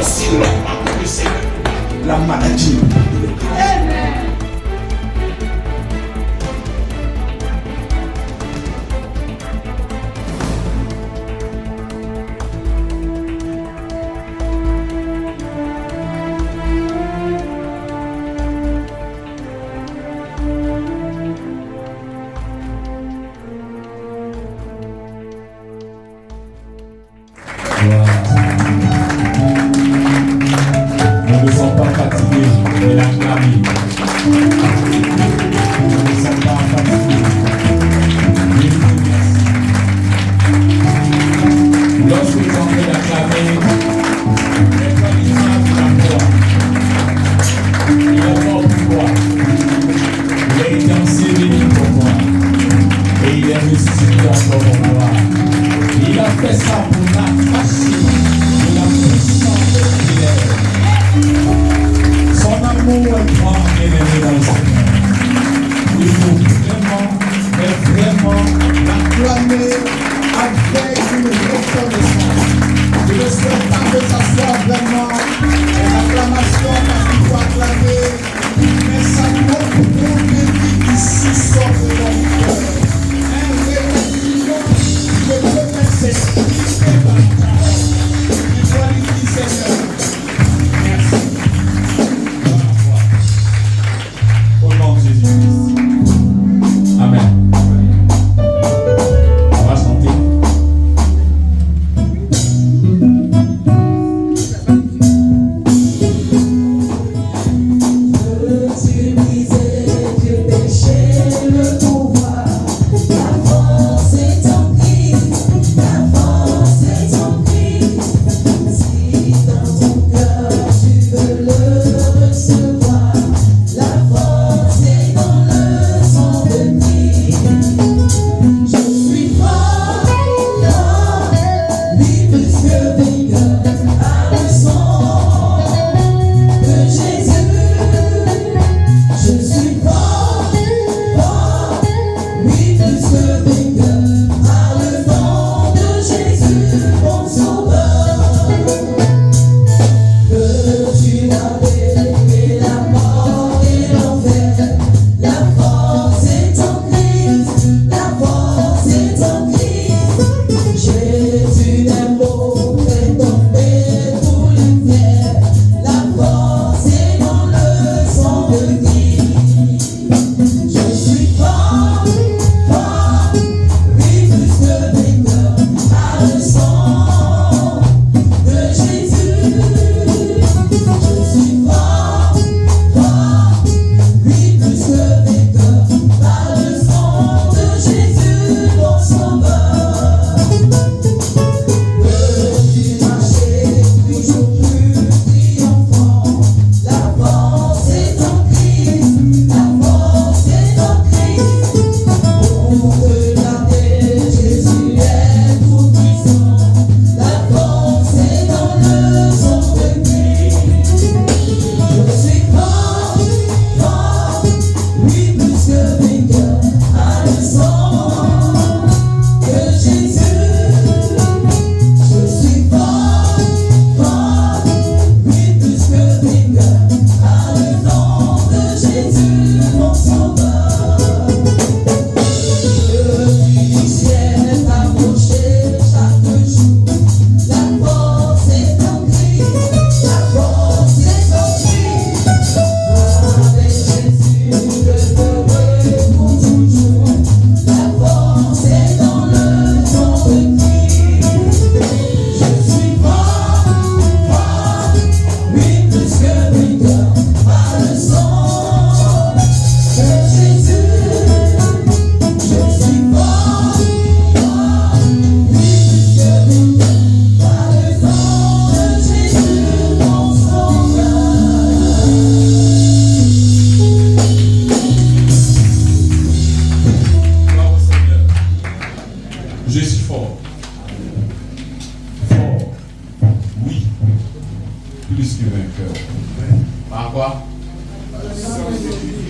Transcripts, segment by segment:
s'il n'est pas blessé, la maladie. Amen. Nous ne sommes pas fatigués de l'acclamer. Nous ne sommes pas fatigués. Lorsque nous sommes en train d'acclamer, les connaissances de la foi, il est mort pour moi. Il a été enseveli pour moi. Et il est ressuscité encore pour moi. Il a fait ça pour m'arracher de la puissance de l'univers. Son amour est grand et aimé dans le Seigneur. Il faut vraiment l'acclamer avec une reconnaissance. Je ne souhaite pas que ça soit vraiment une acclamation parce qu'il faut acclamer, mais ça doit prouver ici sort de mon cœur. Un remerciement de remercier et par la parole. Je glorifie Seigneur. Merci. Au nom de Jésus-Christ. Amen. On va chanter.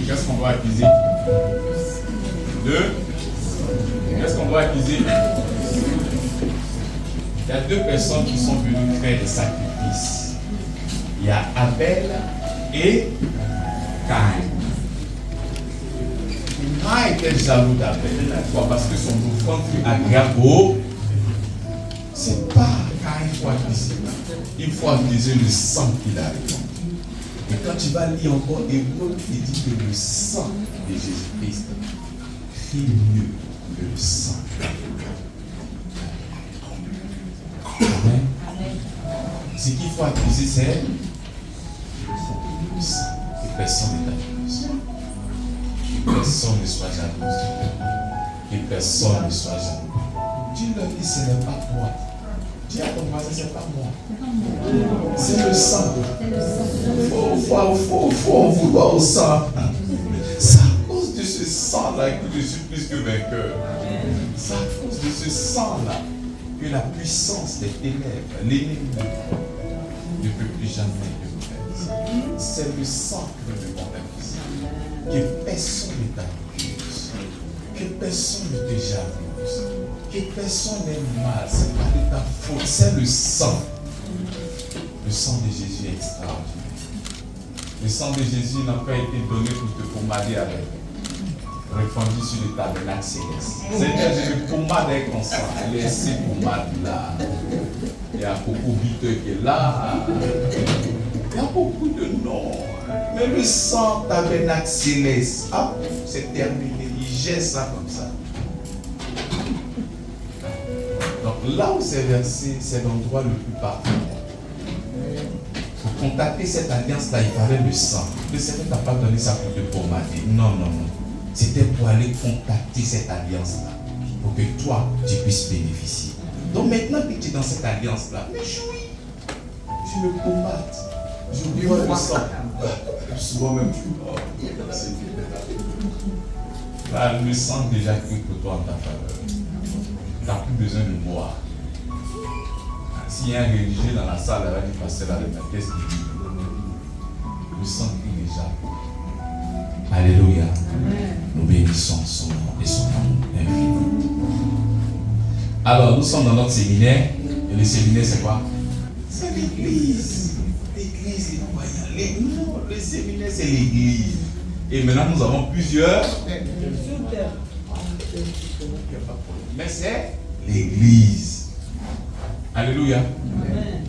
Qu'est-ce qu'on doit accuser? Qu'est-ce qu'on doit accuser? Il y a deux personnes qui sont venues faire des sacrifices. Il y a Abel et Caïn. Caïn était jaloux d'Abel. Pourquoi? Parce que son offrande fut agréable. C'est pas Caïn faut accuser. Il faut accuser le sang qu'il a. Et quand tu vas lire encore Hébreu, il dit que le sang de Jésus-Christ crie mieux que le sang. Amen. Ce qu'il faut accuser, c'est le sang. Que personne n'est accusé. Que personne ne soit jaloux. Que personne ne soit jaloux. Dieu leur dit, ce n'est pas toi. Dis à ton voisin, ce n'est pas moi. C'est le sang. Il faut en vouloir au sang. C'est à cause de ce sang-là que je suis plus que vainqueur. C'est à cause de ce sang-là que la puissance des ténèbres, l'ennemi, ne peut plus jamais te faire. C'est le sang que je contacte. Que personne ne t'accuse. Que personne ne te jalouse. Que personne n'aime mal. Ce n'est pas de ta faute. C'est le sang. Le sang de Jésus est extraordinaire. Le sang de Jésus n'a pas été donné pour te pommader avec. Répandu sur le tabernacle céleste. Seigneur, je me pommade avec ton sang. Laissez pommade là. Il y a beaucoup viteux qui est là. Il y a beaucoup de noms. Mais le sang tabernacle céleste, ah, c'est terminé. Il jette ça comme ça. Donc là où c'est versé, c'est l'endroit le plus parfait. Pour contacter cette alliance-là, il fallait le sang. Le Seigneur n'a pas donné ça pour te pommader. Non, non, non. C'était pour aller contacter cette alliance-là. Pour que toi, tu puisses bénéficier. Donc maintenant que tu es dans cette alliance-là, mais jouis. Tu me pommades. J'oublie le sang. Souvent même, là, le sang déjà cru pour toi en ta faveur. Tu n'as plus besoin de boire. S'il y a un religieux dans la salle, elle va dire passer là, qu'est-ce qu'il dit? Le sang crie déjà. Alléluia. Nous bénissons son nom et son amour infini. Alors, nous sommes dans notre séminaire. Et le séminaire, c'est quoi? C'est l'église. L'église, les croyants. Non, le séminaire, c'est l'église. Et maintenant, nous avons plusieurs. Mais c'est l'église. Alléluia. Amen.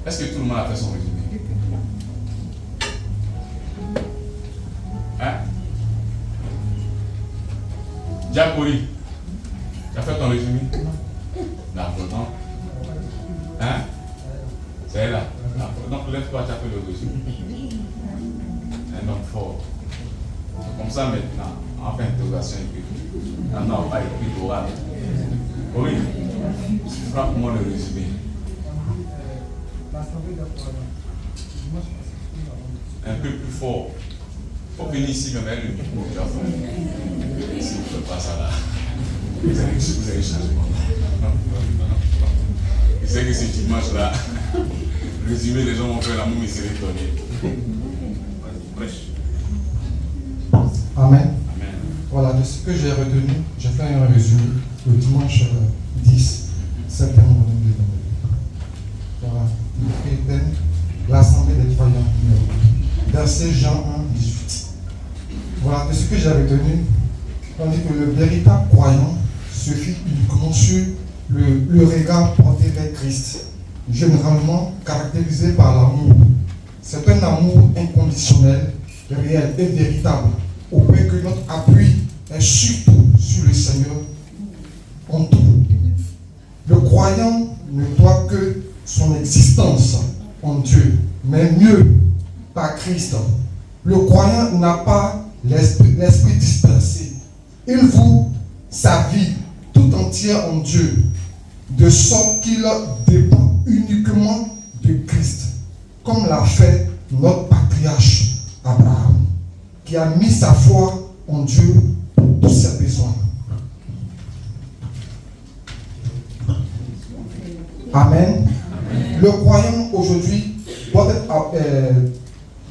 Est-ce que tout le monde a fait son résumé? Hein? Diapoli, tu as fait ton résumé? D'accord, non? Hein? C'est là. Donc lève-toi, tu as fait le résumé. Un homme fort. Comme ça maintenant, en fin d'interrogation écrite. Maintenant, on va écrire l'oral. Oui. Frappe-moi le résumé. Un peu plus fort. Il faut venir ici, même avec le micro. Si vous ne faites pas ça là, vous allez changer. Je sais que ce dimanche là, résumé, les gens vont faire l'amour, mais ils seraient étonnés. Amen. Amen. Voilà, de ce que j'ai retenu, j'ai fait un résumé le dimanche 10 septembre 2022. Voilà, le thème, l'Assemblée des croyants, verset Jean 1, 18. Voilà, de ce que j'ai retenu, on dit que le véritable croyant se fie uniquement sur le regard porté vers Christ, généralement caractérisé par l'amour. C'est un amour inconditionnel, réel et véritable, au point que notre appui est surtout sur le Seigneur en tout. Le croyant ne doit que son existence en Dieu, mais mieux par Christ. Le croyant n'a pas l'esprit dispersé. Il voue sa vie tout entière en Dieu, de sorte qu'il dépend uniquement de Christ, comme l'a fait notre patriarche Abraham, qui a mis sa foi en Dieu pour tous ses besoins. Amen. Le croyant aujourd'hui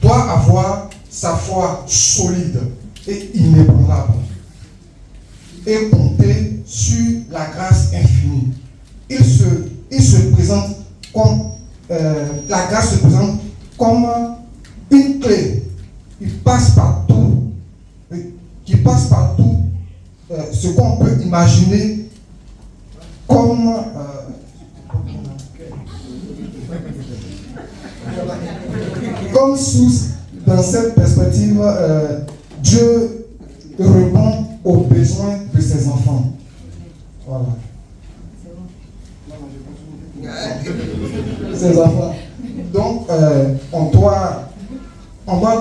doit avoir sa foi solide et inébranlable et compter sur la grâce infinie. Il se présente comme la grâce se présente comme une clé. Il passe partout, qui passe partout ce qu'on peut imaginer comme comme source. Dans cette perspective, Dieu répond aux besoins de ses enfants. Voilà. Ses enfants. Donc, on doit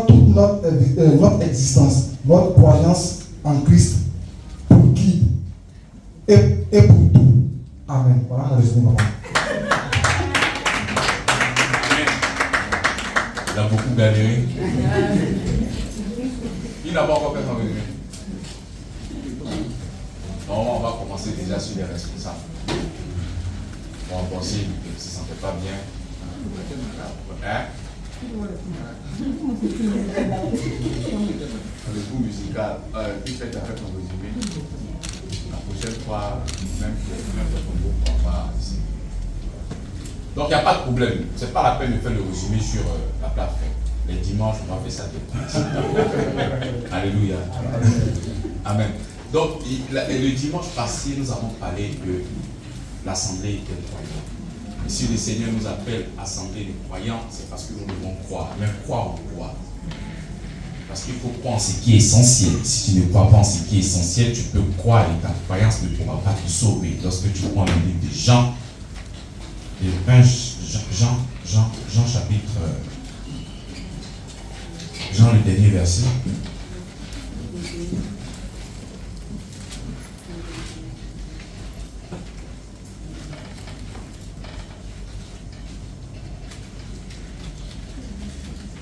toute notre existence, notre croyance en Christ, pour qui et pour tout. Amen. Voilà le résumé. Il a beaucoup galéré. Il n'a pas encore fait son résumé. Non, on va commencer déjà sur les responsables. On va penser qu'il ne se sentait pas bien. Hein? Le goût musical. Tu fais ta fait ton résumé. La prochaine fois, même ton groupe, on va essayer. Donc il n'y a pas de problème. Ce n'est pas la peine de faire le résumé sur la plateforme. Les dimanches, on va faire ça de Alléluia. Amen. Donc le dimanche passé, nous avons parlé de l'assemblée des croyants. Et si le Seigneur nous appelle assemblée des croyants, c'est parce que nous devons croire. Mais croire en quoi? Parce qu'il faut croire en ce qui est essentiel. Si tu ne crois pas en ce qui est essentiel, tu peux croire et ta croyance ne pourra pas te sauver. Lorsque tu prends le livre de Jean, Jean chapitre, Jean le dernier verset.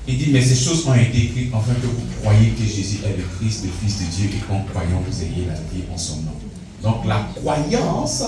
Il dit, mais ces choses ont été écrites afin que vous croyiez que Jésus est le Christ, le Fils de Dieu, et qu'en croyant, vous ayez la vie en son nom. Donc la croyance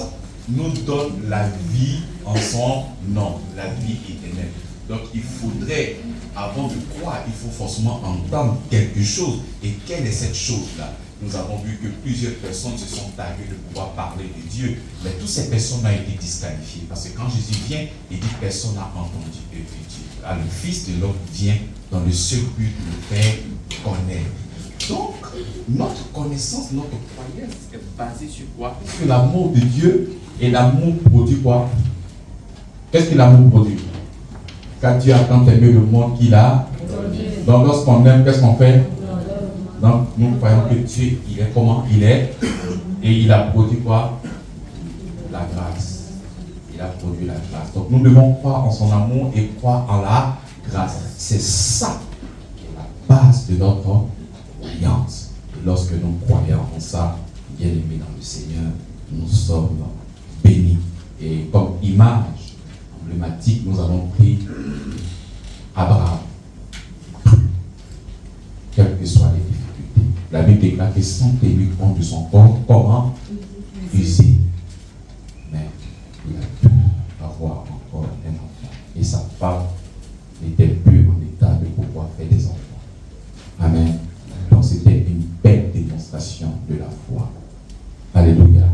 nous donne la vie en son nom, la vie éternelle. Donc il faudrait, avant de croire, il faut forcément entendre quelque chose. Et quelle est cette chose-là? Nous avons vu que plusieurs personnes se sont targuées de pouvoir parler de Dieu, mais toutes ces personnes ont été disqualifiées. Parce que quand Jésus vient, il dit personne n'a entendu de Dieu. Alors, le Fils de l'homme vient dans le seul but de le Père connaît. Donc, notre connaissance, notre croyance est basée sur quoi? Sur l'amour de Dieu. Et l'amour produit quoi? Qu'est-ce que l'amour produit? Car Dieu a tant aimé le monde qu'il a. Donc, lorsqu'on aime, qu'est-ce qu'on fait? Donc, nous croyons que Dieu, il est comment? Il est. Et il a produit quoi? La grâce. Il a produit la grâce. Donc, nous devons croire en son amour et croire en la grâce. C'est ça qui est la base de notre croyance. Et lorsque nous croyons en ça, bien aimés dans le Seigneur, nous sommes bénis. Et comme image emblématique, nous avons pris Abraham. Quelles que soient les difficultés. La Bible déclare que sans tenir compte de son corps, comment usé. Mais il a pu avoir encore un enfant. Et sa femme n'était plus en état de pouvoir faire des enfants. Amen. Donc c'était une belle démonstration de la foi. Alléluia.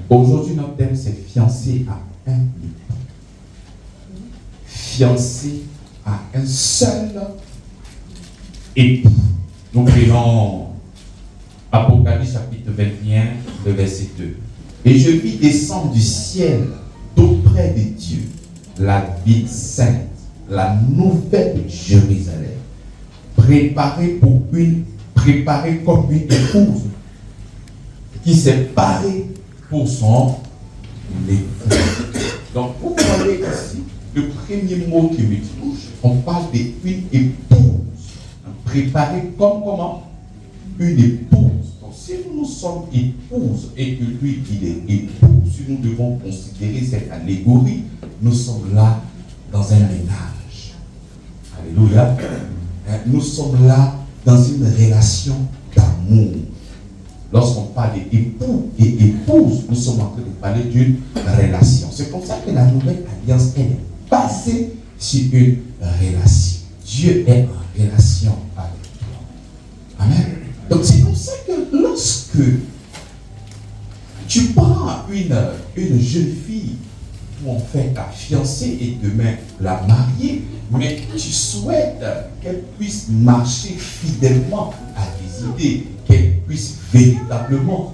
Aujourd'hui, notre thème, c'est fiancé à un époux. Fiancé à un seul époux. Nous prenons Apocalypse chapitre 21, le verset 2. Et je vis descendre du ciel d'auprès de Dieu la ville sainte, la nouvelle Jérusalem, préparée comme une épouse qui s'est parée pour son époux. Donc, vous voyez ici, le premier mot qui me touche, on parle d'une épouse, préparée comme comment? Une épouse. Donc, si nous sommes épouses et que lui, il est époux, si nous devons considérer cette allégorie, nous sommes là dans un ménage. Alléluia. Nous sommes là dans une relation d'amour. Lorsqu'on parle d'époux et épouse, nous sommes en train de parler d'une relation. C'est comme ça que la nouvelle alliance est basée sur une relation. Dieu est en relation avec toi. Amen. Donc c'est comme ça que lorsque tu prends une jeune fille pour en faire ta fiancée et demain la marier, mais tu souhaites qu'elle puisse marcher fidèlement à tes idées, qu'elle puisse véritablement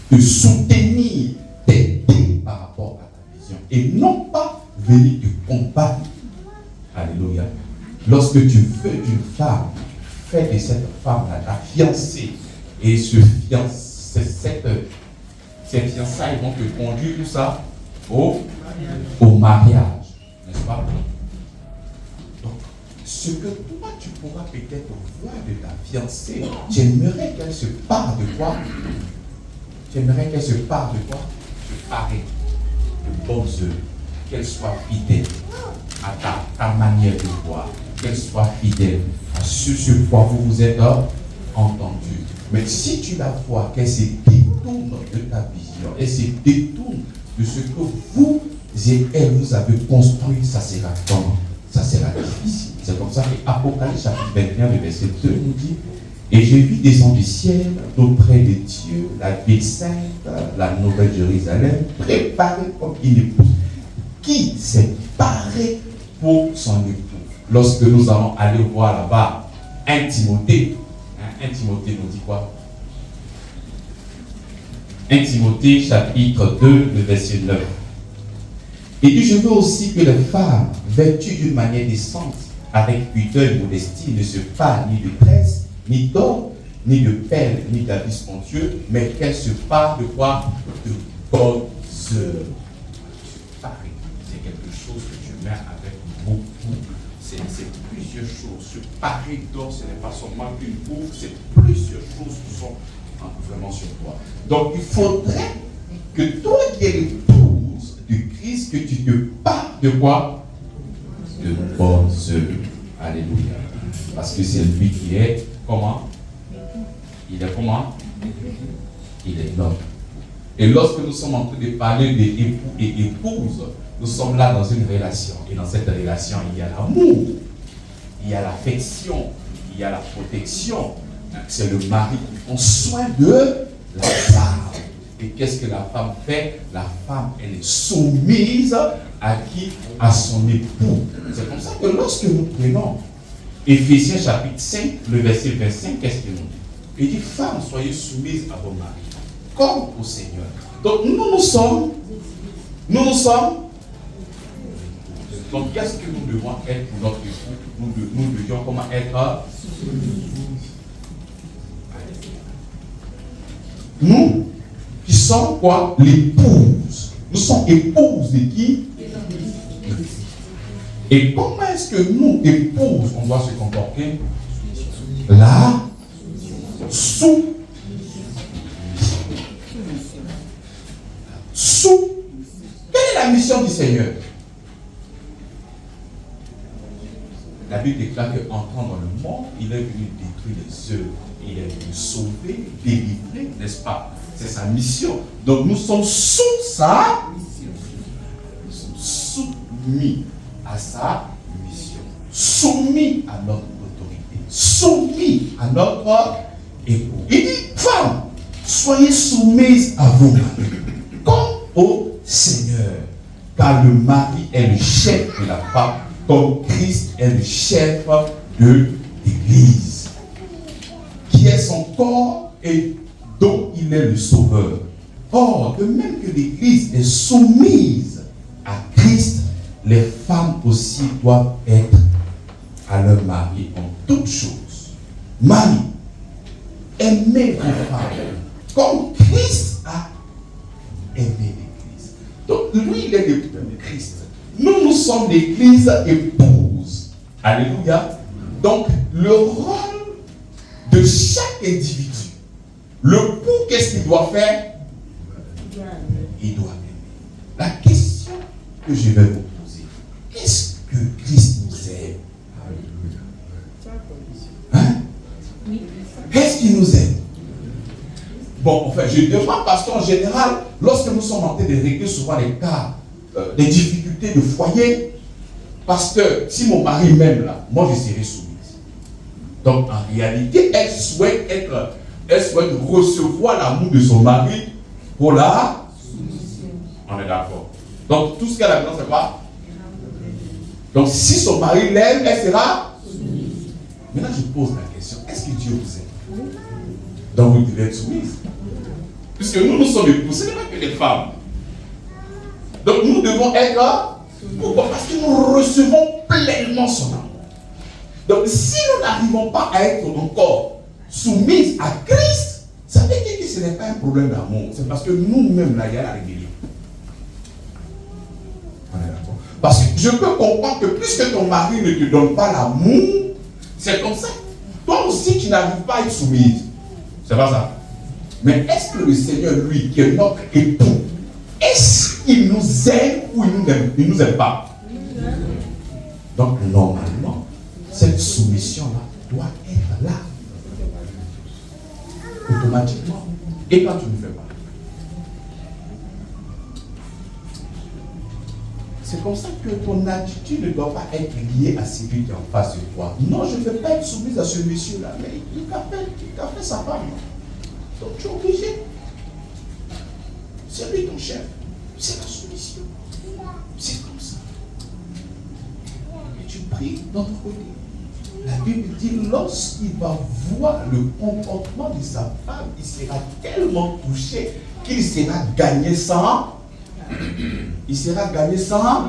te soutenir, t'aider par rapport à ta vision, et non pas venir te combattre. Alléluia. Lorsque tu veux d'une femme, fais de cette femme-là ta fiancée, et ces fiançailles vont te conduire tout ça au mariage, n'est-ce pas? Donc, ce que toi tu pourras peut-être voir de ta fiancée, tu aimerais qu'elle se parle de quoi? Tu aimerais qu'elle se parle de quoi? De pareil, de bonnes œuvres, qu'elle soit fidèle à ta manière de voir, qu'elle soit fidèle à ce sur quoi vous vous êtes entendu. Mais si tu la vois qu'elle se détourne de ta vision, elle se détourne de ce que vous et elle vous avez construit, ça sera comment? Ça sera difficile. C'est comme ça que Apocalypse chapitre 21, le verset 2 nous dit: et j'ai vu descendre du ciel d'auprès de Dieu la ville sainte, la nouvelle Jérusalem, préparée comme une épouse qui s'est parée pour son époux. Lorsque nous allons aller voir là-bas 1 Timothée, 1 Timothée nous dit quoi? 1 Timothée chapitre 2, le verset 9. Il dit: je veux aussi que les femmes, vêtues d'une manière décente, avec pudeur et modestie, ne se parlent ni de tresse, ni d'or, ni de perles, ni d'habits somptueux, mais qu'elles se parlent de quoi? De bonnes œuvres. C'est quelque chose que tu mets avec beaucoup. C'est plusieurs choses. Se parer d'or, ce n'est pas seulement une boucle, c'est plusieurs choses qui sont vraiment sur toi. Donc il faudrait que toi qui es l'épouse du Christ, que tu te parles de quoi? De bonnes œuvres. Alléluia. Parce que c'est lui qui est comment? Il est comment? Il est noble. Et lorsque nous sommes en train de parler d'époux et épouse, nous sommes là dans une relation. Et dans cette relation, il y a l'amour, il y a l'affection, il y a la protection. C'est le mari qui prend soin de la femme. Et qu'est-ce que la femme fait? La femme, elle est soumise à qui? À son époux. C'est comme ça que lorsque nous prenons Éphésiens chapitre 5, le verset 25, qu'est-ce qu'il nous dit? Il dit: femmes, soyez soumises à vos maris, comme au Seigneur. Donc nous sommes. Donc qu'est-ce que nous devons être pour notre époux? Nous devions comment être? Nous qui sommes quoi? L'épouse. Nous sommes épouses de qui? Et comment est-ce que nous, épouses, on doit se comporter? Là, sous. Quelle est la mission du Seigneur? La Bible déclare qu'entrant dans le monde, il est venu détruire les œuvres. Il est venu sauver, délivrer, n'est-ce pas? C'est sa mission. Donc nous sommes sous sa mission. Nous sommes soumis à sa mission. Soumis à notre autorité. Soumis à notre époux. Il dit: femmes, soyez soumises à vos maris, comme au Seigneur. Car le mari est le chef de la femme, comme Christ est le chef de l'Église, qui est son corps et dont il est le sauveur. Or, de même que l'Église est soumise à Christ, les femmes aussi doivent être à leur mari en toutes choses. Mari, aimez vos femmes comme Christ a aimé l'Église. Donc, lui, il est l'époux de Christ. Nous sommes l'Église épouse. Alléluia. Donc, le rôle de chaque individu, le pour, qu'est-ce qu'il doit faire? Il doit aimer. La question que je vais vous poser: est-ce que Christ nous aime? Hein? Est-ce qu'il nous aime? Bon, enfin, je demande parce qu'en général, lorsque nous sommes en train de régler souvent les cas, des difficultés de foyer, parce que si mon mari m'aime là, moi je serai soumise. Donc en réalité, elle souhaite recevoir l'amour de son mari pour la soumission. On est d'accord. Donc tout ce qu'elle a besoin, c'est quoi? Donc si son mari l'aime, elle sera. Maintenant je pose la question, est-ce que Dieu vous aime? Donc vous devez être soumise. Puisque nous sommes époux, ce n'est pas que les femmes. Donc nous devons être. Pourquoi? Parce que nous recevons pleinement son amour. Donc si nous n'arrivons pas à être encore soumises à Christ, ça veut dire que ce n'est pas un problème d'amour. C'est parce que nous-mêmes, là, il y a la rébellion. Parce que je peux comprendre que puisque ton mari ne te donne pas l'amour, c'est comme ça. Toi aussi, tu n'arrives pas à être soumise. C'est pas ça. Mais est-ce que le Seigneur, lui, qui est notre époux, est-ce qu'il nous aime ou il ne nous aime pas? Donc, normalement, cette soumission-là doit être là. Automatiquement. Et quand tu ne fais pas. C'est comme ça que ton attitude ne doit pas être liée à celui qui est en face de toi. Non, je ne vais pas être soumise à ce monsieur-là, mais il a fait sa femme. Donc tu es obligé. C'est lui ton chef. C'est la soumission. C'est comme ça. Et tu pries dans ton côté. La Bible dit, lorsqu'il va voir le comportement de sa femme, il sera tellement touché qu'il sera gagné sans. Il sera gagné sans.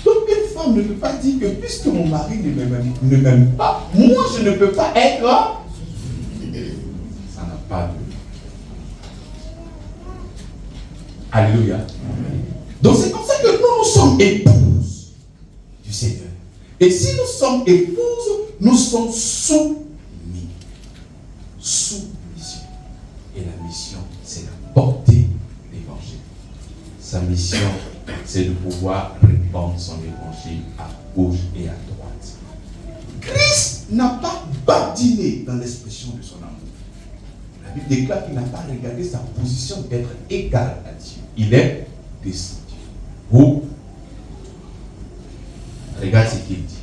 Donc une femme ne peut pas dire que puisque mon mari ne m'aime pas, moi je ne peux pas être. Ça n'a pas de. Alléluia. Donc c'est comme ça que nous sommes épouses du Seigneur. Et si nous sommes épouses, nous sommes soumis. Soumission. Et la mission, c'est la portée l'évangile. Sa mission, c'est de pouvoir répandre son évangile à gauche et à droite. Christ n'a pas badiné dans l'expression de son amour. La Bible déclare qu'il n'a pas regardé sa position d'être égal à Dieu. Il est descendu. Vous, regarde ce qu'il dit.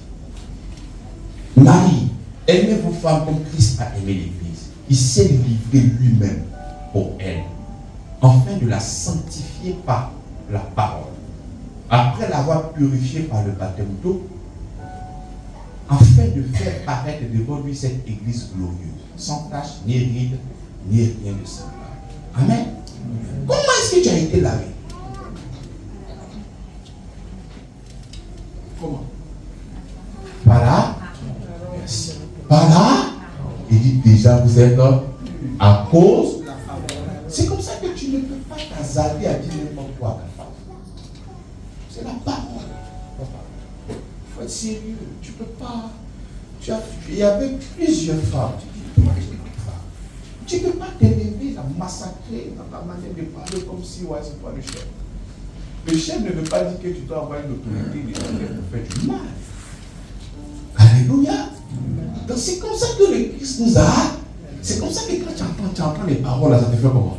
Marie, aimez vos femmes comme Christ a aimé l'Église. Il s'est livré lui-même pour elle, afin de la sanctifier par la parole. Après l'avoir purifiée par le baptême d'eau, afin de faire paraître devant lui cette Église glorieuse, sans tache, ni ride, ni rien de semblable. Amen. Comment est-ce que tu as été lavé? Comment? Par là. Merci. Par là. Il dit déjà vous êtes à cause. C'est comme ça que tu ne peux pas t'hasarder à dire n'importe quoi à ta femme. C'est la parole. Il faut être sérieux. Tu ne peux pas. Il y avait plusieurs femmes. Tu ne peux pas t'élever, la massacrer dans ta manière de parler comme si ouais, c'est toi le chef. Le chef ne veut pas dire que tu dois avoir une autorité pour faire du mal. Alléluia. Donc c'est comme ça que le Christ nous a. C'est comme ça que quand tu entends les paroles, là, ça te fait comment?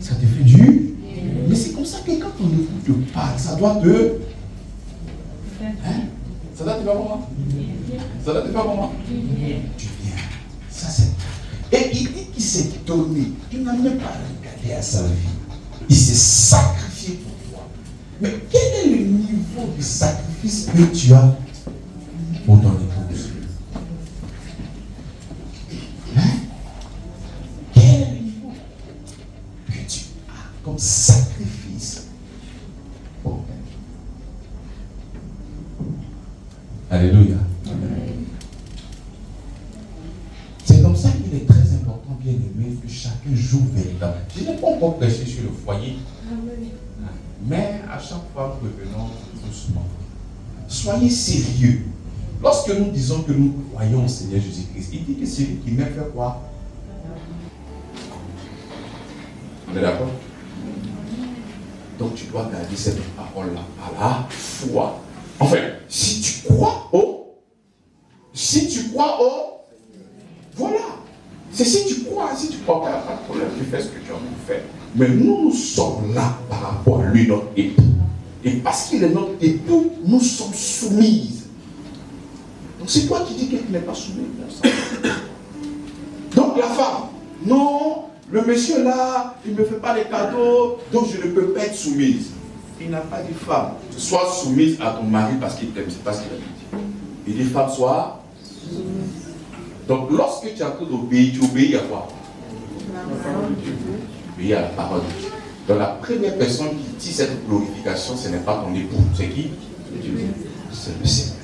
Ça te fait du. Mais c'est comme ça que quand ton époux te parle, ça doit te. Hein? Ça doit te faire comment? Ça doit te faire comment? Tu viens. Ça c'est. Et il dit qu'il s'est donné. Il n'a même pas regardé à sa vie. Il s'est sacrifié pour toi. Mais quel est le niveau de sacrifice que tu as pour ton épouse? Hein? Quel est le niveau que tu as comme sacrifice pour elle? Alléluia. C'est comme ça qu'il est très important, bien aimé, que chacun joue véritablement. Je n'ai pas encore prêché sur le foyer. Mais à chaque fois, nous revenons doucement. Soyez sérieux. Lorsque nous disons que nous croyons au Seigneur Jésus-Christ, il dit que celui qui m'aime fait quoi? On est d'accord? Donc tu dois garder cette parole-là à la foi. Enfin, si tu crois au, voilà. C'est si tu crois pas, pas de problème, tu fais ce que tu as envie de faire. Mais nous sommes là par rapport à lui, notre époux. Et parce qu'il est notre époux, nous sommes soumises. Donc c'est toi qui dis que tu n'es pas soumise. Donc la femme, non, le monsieur là, il ne me fait pas les cadeaux, donc je ne peux pas être soumise. Il n'a pas dit femme, sois soumise à ton mari parce qu'il t'aime, c'est pas ce qu'il a dit. Il dit femme, sois. Donc lorsque tu es en train d'obéir, tu obéis à quoi? Tu obéis à la parole de Dieu. Donc la première personne qui dit cette glorification, ce n'est pas ton époux, c'est qui? C'est le Seigneur.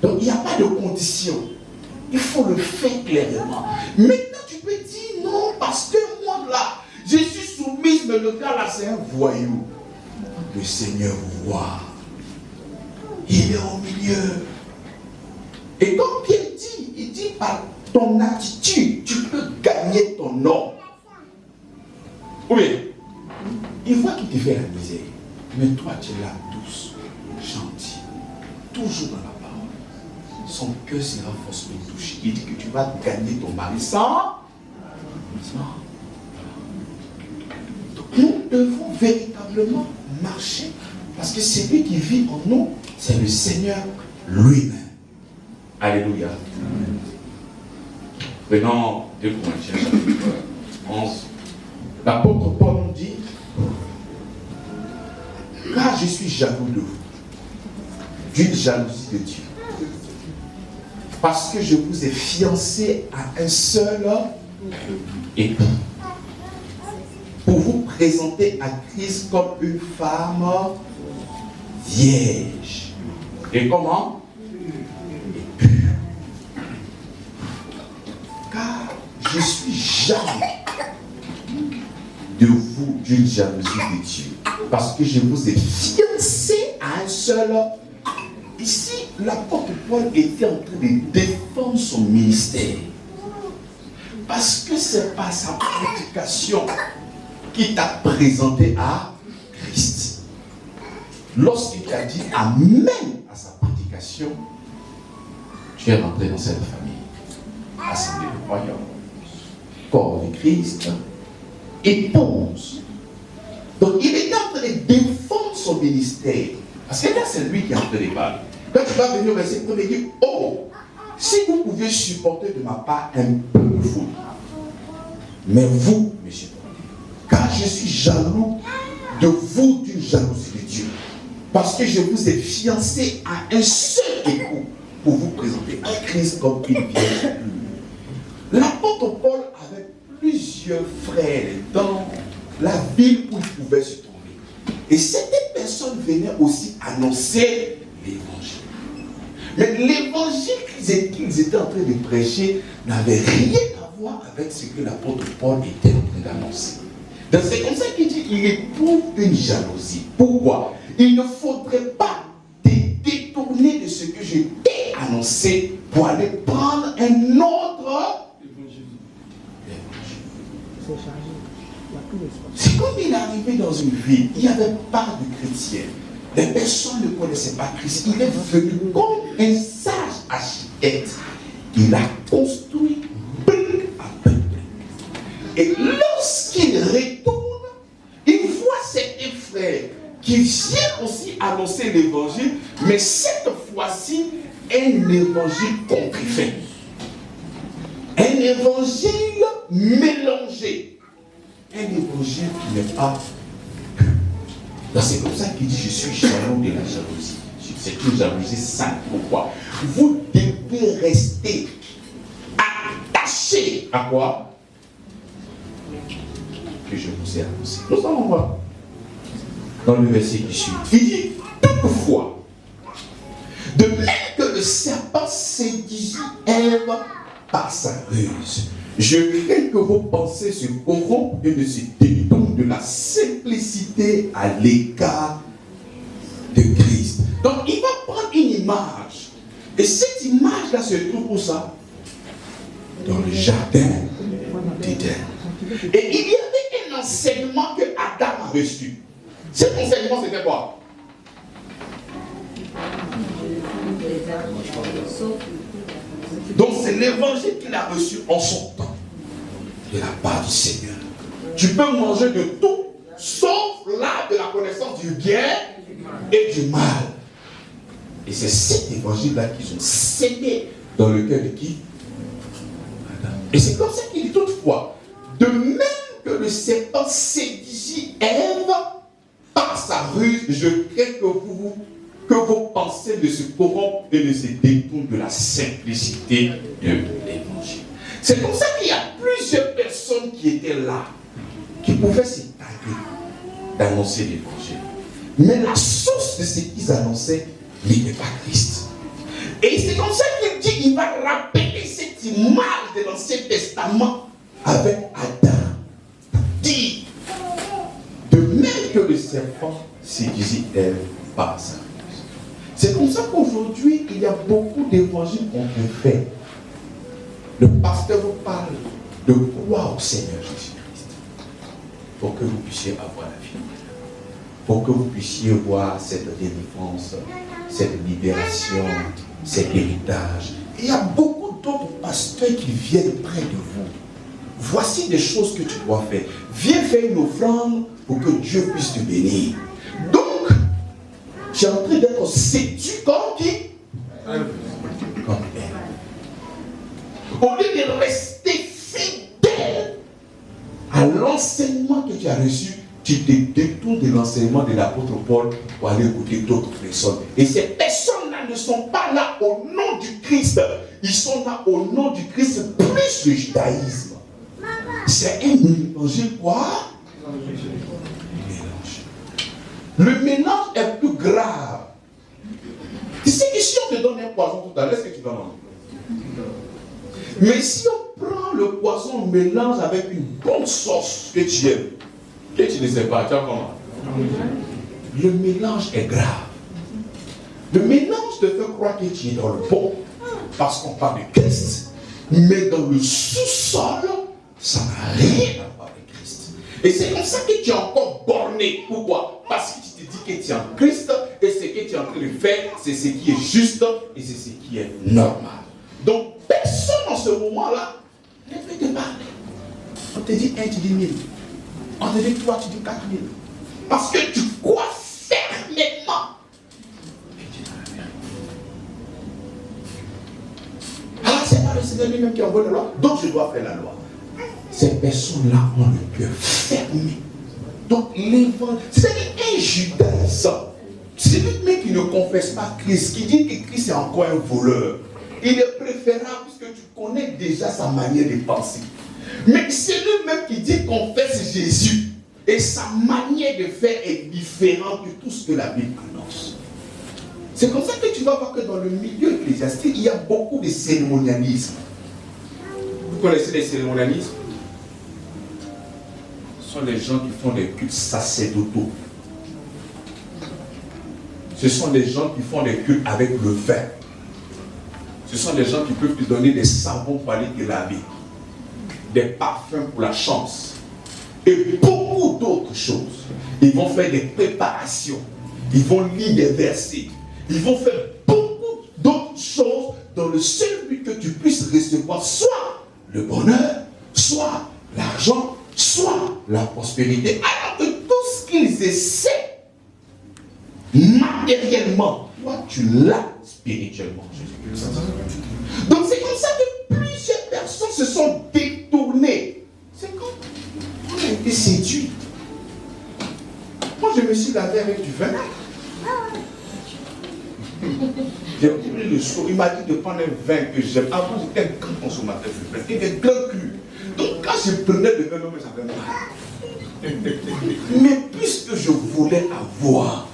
Donc il n'y a pas de condition. Il faut le faire clairement. Maintenant tu peux dire non, parce que moi là, je suis soumise, mais le gars là c'est un voyou. Le Seigneur voit. Il est au milieu. Et comme Pierre dit, il dit par ton attitude, tu peux gagner ton nom. Oui. Il voit qu'il te fait la misère. Mais toi tu es là douce, gentil, toujours dans la parole. Son cœur sera forcément touché. Il dit que tu vas gagner ton mari sans. Donc nous devons véritablement marcher. Parce que celui qui vit en nous, c'est le Seigneur lui-même. Alléluia. Prenons 2 Corinthiens chapitre 11. L'apôtre Paul nous dit, car je suis jaloux de vous, d'une jalousie de Dieu. Parce que je vous ai fiancé à un seul époux. Pour vous présenter à Christ comme une femme vierge. Et comment? Et pure. Car je suis jaloux de vous d'une jalousie de Dieu. Parce que je vous ai fiancé à un seul. Ici, l'apôtre Paul était en train de défendre son ministère. Parce que c'est par sa prédication qu'il t'a présenté à Christ. Lorsqu'il t'a dit amen à sa prédication, tu es rentré dans cette famille. Assemblée de croyants, corps de Christ, épouse. Donc il était en train de défendre son ministère. Parce que là, c'est lui qui est en train de parler. Quand tu vas venir au verset 1, il dit, oh, si vous pouviez supporter de ma part un peu de foule, mais vous, monsieur, car je suis jaloux de vous d'une jalousie de Dieu. Parce que je vous ai fiancé à un seul époux pour vous présenter à Christ comme une vierge. L'apôtre Paul avait plusieurs frères dans la ville où il pouvait se trouver. Et certaines personnes venaient aussi annoncer l'évangile. Mais l'évangile qu'ils étaient en train de prêcher n'avait rien à voir avec ce que l'apôtre Paul était en train d'annoncer. Donc c'est comme ça qu'il dit qu'il éprouve une jalousie. Pourquoi? Il ne faudrait pas te détourner de ce que je t'ai annoncé pour aller prendre un autre évangile. C'est comme il est arrivé dans une ville, il n'y avait pas de chrétiens. Les personnes ne connaissaient pas Christ. Il est venu comme un sage architecte. Il a construit brique à brique. Et lorsqu'il retourne, il voit certains frères qui viennent aussi annoncer l'évangile, mais cette fois-ci, un évangile contrefait. Un évangile mélangé. Un évangile qui n'est pas pur. Donc c'est comme ça qu'il dit, je suis jaloux de la jalousie. C'est une jalousie sainte. Pourquoi? Vous devez rester attaché à quoi? Que je vous ai annoncé. Nous allons voir dans le verset qui suit. Il dit, toutefois, de même que le serpent séduisit Ève par sa ruse, je crains que vos pensées se corrompent et ne se détournent de la simplicité à l'égard de Christ. Donc il va prendre une image. Et cette image-là se trouve où ça? Dans le jardin d'Éden. Et il y avait un enseignement que Adam a reçu. Cet enseignement, c'était quoi? Donc c'est l'évangile qu'il a reçu en son temps, de la part du Seigneur. Tu peux manger de tout, sauf l'arbre de la connaissance du bien et du mal. Et c'est cet évangile-là qu'ils ont sémé dans le cœur de qui? Et c'est comme ça qu'il dit toutefois, De même que le serpent séduisit Ève par sa ruse, je crains que vos pensées ne se corrompent et ne se détournent de la simplicité de l'évangile. C'est comme ça qu'il y a plusieurs personnes qui étaient là, qui pouvaient se targuer d'annoncer l'évangile. Mais la source de ce qu'ils annonçaient n'était pas Christ. Et c'est comme ça qu'il dit, il va rappeler cette image de l'Ancien Testament avec Adam. Dit, de même que le serpent séduisit Ève par sa ruse. C'est comme ça qu'aujourd'hui, il y a beaucoup d'évangiles qu'on peut faire. Le pasteur vous parle de croire au Seigneur Jésus-Christ pour que vous puissiez avoir la vie, pour que vous puissiez voir cette délivrance, cette libération, cet héritage. Il y a beaucoup d'autres pasteurs qui viennent près de vous. Voici des choses que tu dois faire. Viens faire une offrande pour que Dieu puisse te bénir. Donc, tu es en train d'être séduit comme qui? Comme elle. Au lieu de rester fidèle à l'enseignement que tu as reçu, tu te détournes de l'enseignement de l'apôtre Paul pour aller écouter d'autres personnes. Et ces personnes-là ne sont pas là au nom du Christ. Ils sont là au nom du Christ plus le judaïsme. C'est un évangile quoi? Le mélange est plus grave. Tu sais que si on te donne un poison tout à l'heure, est-ce que tu vas manger? Mais si on prend le poison, on mélange avec une bonne sauce que tu aimes, que tu ne sais pas, tu vois comment? Le mélange est grave. Le mélange te fait croire que tu es dans le bon, parce qu'on parle de Christ, mais dans le sous-sol, ça n'a rien à voir avec Christ. Et c'est comme ça que tu es encore borné. Pourquoi? Parce que tu te dis que tu es en Christ, et ce que tu es en train de faire, c'est ce qui est juste, et c'est ce qui est normal. Donc, personne en ce moment-là ne peut te parler. On te dit 1, tu dis 1000. On te dit 3, tu dis 4000. Parce que tu crois fermement. Ah, c'est pas le Seigneur lui-même qui envoie la loi, donc je dois faire la loi. Ces personnes-là ont le cœur fermé. Donc, l'évangile, c'est-à-dire un judaïsant, celui-même qui ne confesse pas Christ, qui dit que Christ est encore un voleur, il est préférable puisque tu connais déjà sa manière de penser. Mais c'est lui-même qui dit confesse Jésus. Et sa manière de faire est différente de tout ce que la Bible annonce. C'est comme ça que tu vas voir que dans le milieu ecclésiastique, il y a beaucoup de cérémonialisme. Vous connaissez les cérémonialismes? Ce sont les gens qui font des cultes sacerdotaux. Ce sont des gens qui font des cultes avec le vin. Ce sont des gens qui peuvent te donner des savons pour aller te laver, des parfums pour la chance, et beaucoup d'autres choses. Ils vont faire des préparations, ils vont lire des versets, ils vont faire beaucoup d'autres choses dans le seul but que tu puisses recevoir soit le bonheur, soit l'argent, soit la prospérité, alors que tout ce qu'ils essaient matériellement, toi tu l'as spirituellement. Donc c'est comme ça que plusieurs personnes se sont détournées. C'est comme on a été séduit. Moi je me suis lavé avec du vin. J'ai pris le sourd, il m'a dit de prendre un vin que j'aime. Avant j'étais un grand consommateur de vin, c'était des grands crus. Donc quand je prenais le vin, non mais ça fait mal. Mais puisque je voulais avoir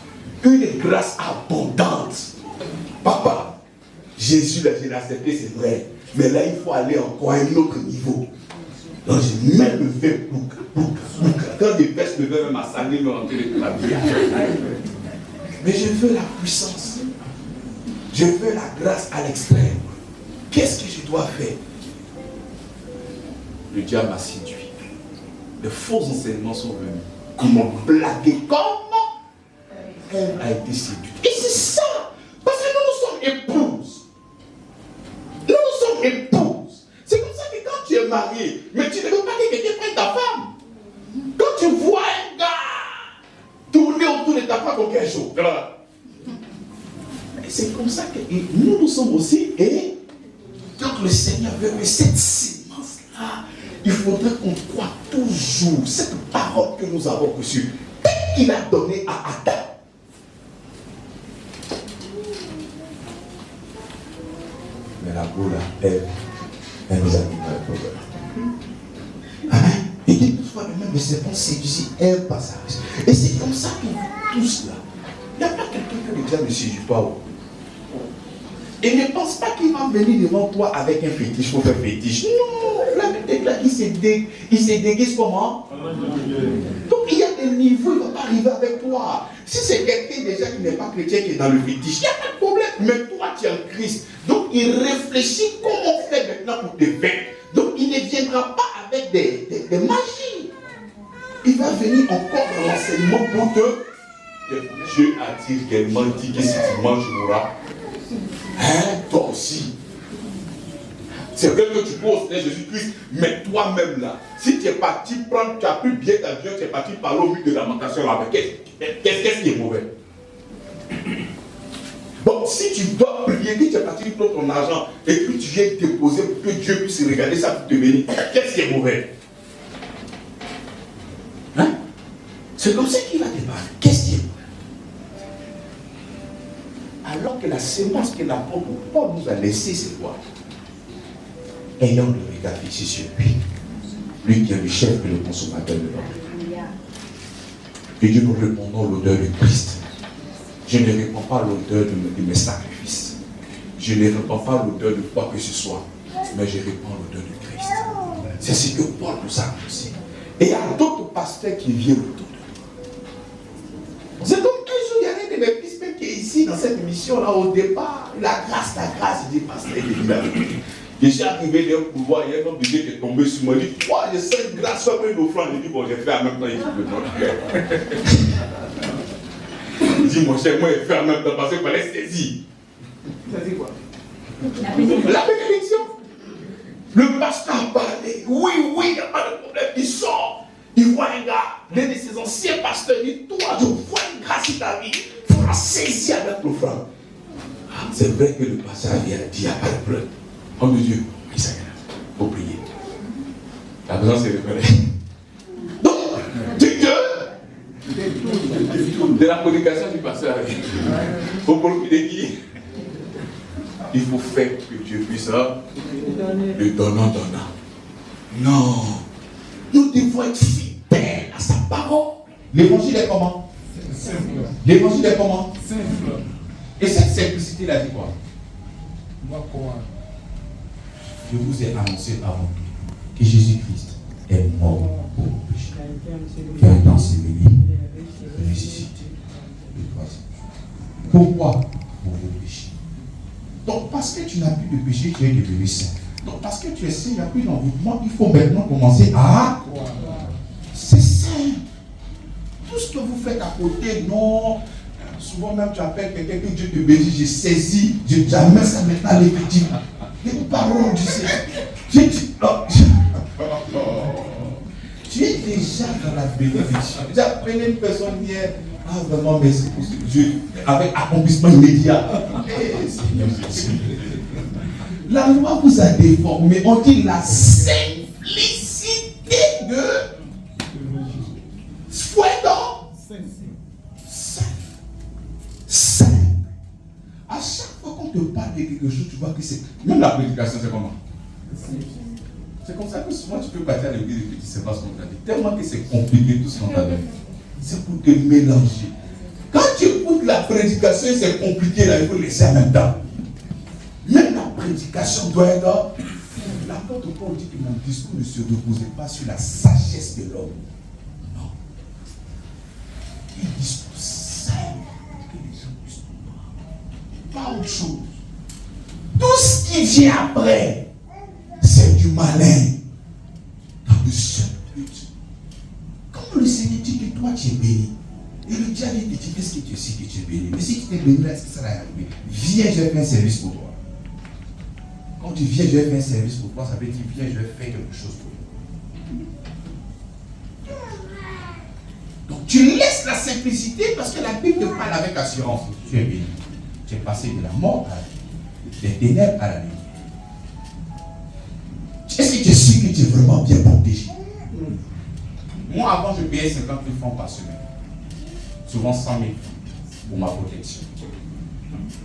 une grâce abondante, papa, Jésus l'a accepté, c'est vrai. Mais là, il faut aller encore à un autre niveau. Donc, je mets le vin, quand je pèse le vin, ma salée me rentrer de la vie. Mais je veux la puissance. Je veux la grâce à l'extrême. Qu'est-ce que je dois faire? Le diable m'a séduit. De faux enseignements sont venus. Ils m'ont blagué. Comment elle a été séduite? Et c'est ça. Parce que nous sommes épouses. Nous sommes épouses. C'est comme ça que quand tu es marié, mais tu ne veux pas que quelqu'un prenne ta femme. Quand tu vois un gars tourner autour de ta femme pour quelque chose, c'est comme ça que nous sommes aussi. Et donc le Seigneur veut que cette sémence-là il faudrait qu'on croit toujours cette parole que nous avons reçue, qu'il a donnée à Adam. Mais la boule, elle nous a mis dans le problème. Amen. Et que toutefois, même le serpent séduisit un passage. Et c'est comme ça que vous tous là. Il n'y a pas quelqu'un que le diable ne séduit pas. Et ne pense pas qu'il va venir devant toi avec un fétiche pour faire fétiche. Non, la Bible déclare qu'il se déguise comment? Donc il y a des niveaux, il ne va pas arriver avec toi. Si c'est quelqu'un déjà qui n'est pas chrétien qui est dans le fétiche, il n'y a pas de problème. Mais toi, tu es en Christ. Donc il réfléchit comment faire maintenant pour te vaincre. Donc il ne viendra pas avec des magies. Il va venir encore dans l'enseignement pour te... Dieu a dit réellement dit que si tu manges, tu mourras. Hein, toi aussi. C'est vrai que tu peux au Seigneur Jésus-Christ, mais toi-même là, si tu es parti prendre, tu as pris bien d'avion, tu es parti parler au milieu de lamentation là, qu'est-ce qui est mauvais? Donc si tu dois prier, que tu es parti prendre ton argent et puis tu viens déposer pour que Dieu puisse regarder ça pour te bénir, qu'est-ce qui est mauvais? Hein? C'est comme ça qu'il va te parler. Qu'est-ce qui est mauvais? Alors que la sémence que l'apôtre Paul nous a laissée, c'est quoi? Ayant le regard fixé sur lui, lui qui est le chef et le consommateur de l'homme. Et Dieu nous répondons l'odeur du Christ. Je ne réponds pas l'odeur de mes sacrifices. Je ne réponds pas l'odeur de quoi que ce soit, mais je réponds l'odeur du Christ. C'est ce que Paul nous a annoncé. Et il y a d'autres pasteurs qui viennent autour de nous. C'est comme toujours, il y a un de mes fils même qui est ici dans cette émission-là au départ. La grâce, il dit pasteur, il dit la vérité. Je suis arrivé d'un pouvoir, il y a un homme de Dieu qui est tombé sur moi, il dit, toi, je sais grâce, fais-moi une offrande. Il dit, bon, j'ai fait en même temps, il dit, mon cher, moi, j'ai fait en même temps parce qu'il fallait saisir. Ça dit quoi? La bénédiction. Le pasteur a parlé, oui, il n'y a pas de problème, il sort, il voit un gars, l'un de ses anciens pasteurs, il dit, toi, je vois une grâce qui t'arrive, il faudra saisir avec l'offrande. C'est vrai que le pasteur vient dire, il n'y a pas de problème. Homme de Dieu, il faut prier. La présence est révélée. Donc, de la prédication du pasteur, il faut profiter de qui? Il faut faire que Dieu puisse le donnant. Non. Nous devons être fidèles à sa parole. L'évangile est comment? L'évangile est comment? Simple. Et cette simplicité, il a dit quoi? Moi, comment? Je vous ai annoncé avant tout que Jésus-Christ est mort pour vos péchés, qui a été enseveli, ressuscité le troisième jour. Pourquoi? Pour vos péchés. Donc, parce que tu n'as plus de péché, tu es devenu saint. Donc, parce que tu es saint, il n'y a plus d'envoûtement, il faut maintenant commencer à... C'est saint. Tout ce que vous faites à côté, non. Souvent même tu appelles quelqu'un que Dieu te bénit, j'ai saisi, jamais ça maintenant les petits. Les paroles du Seigneur. J'ai dit, tu es déjà dans la bénédiction. J'ai appelé une personne hier, vraiment, mais c'est pour Dieu, avec accomplissement immédiat. La loi vous a déformé, on dit la simplicité de fouettant. Saint. À chaque fois qu'on te parle de quelque chose, tu vois que c'est. Même la prédication, c'est comment? C'est comme ça que souvent tu peux partir à l'église et que tu ne sais pas ce qu'on t'a dit. Tellement que c'est compliqué tout ce qu'on t'a dit. C'est pour te mélanger. Quand tu écoutes la prédication, c'est compliqué, là, il faut laisser en même temps. Même la prédication doit être. L'apôtre Paul dit que mon discours ne se reposait pas sur la sagesse de l'homme. Non. Un discours simple. Pas autre chose. Tout ce qui vient après, c'est du malin. Dans le seul but. Comme le Seigneur dit que toi tu es béni. Et le diable te dit, qu'est-ce que tu sais que tu es béni? Mais si tu es béni, est-ce que ça va arriver? Viens, je vais faire un service pour toi. Quand tu viens, je vais faire un service pour toi, ça veut dire, viens, je vais faire quelque chose pour toi. Donc tu laisses la simplicité parce que la Bible te parle avec assurance. Tu es béni. Tu es passé de la mort à la vie, des ténèbres à la lumière. Est-ce que tu es sûr que tu es vraiment bien protégé? Moi, avant, je payais 50 000 francs par semaine. Souvent 100 000 pour ma protection.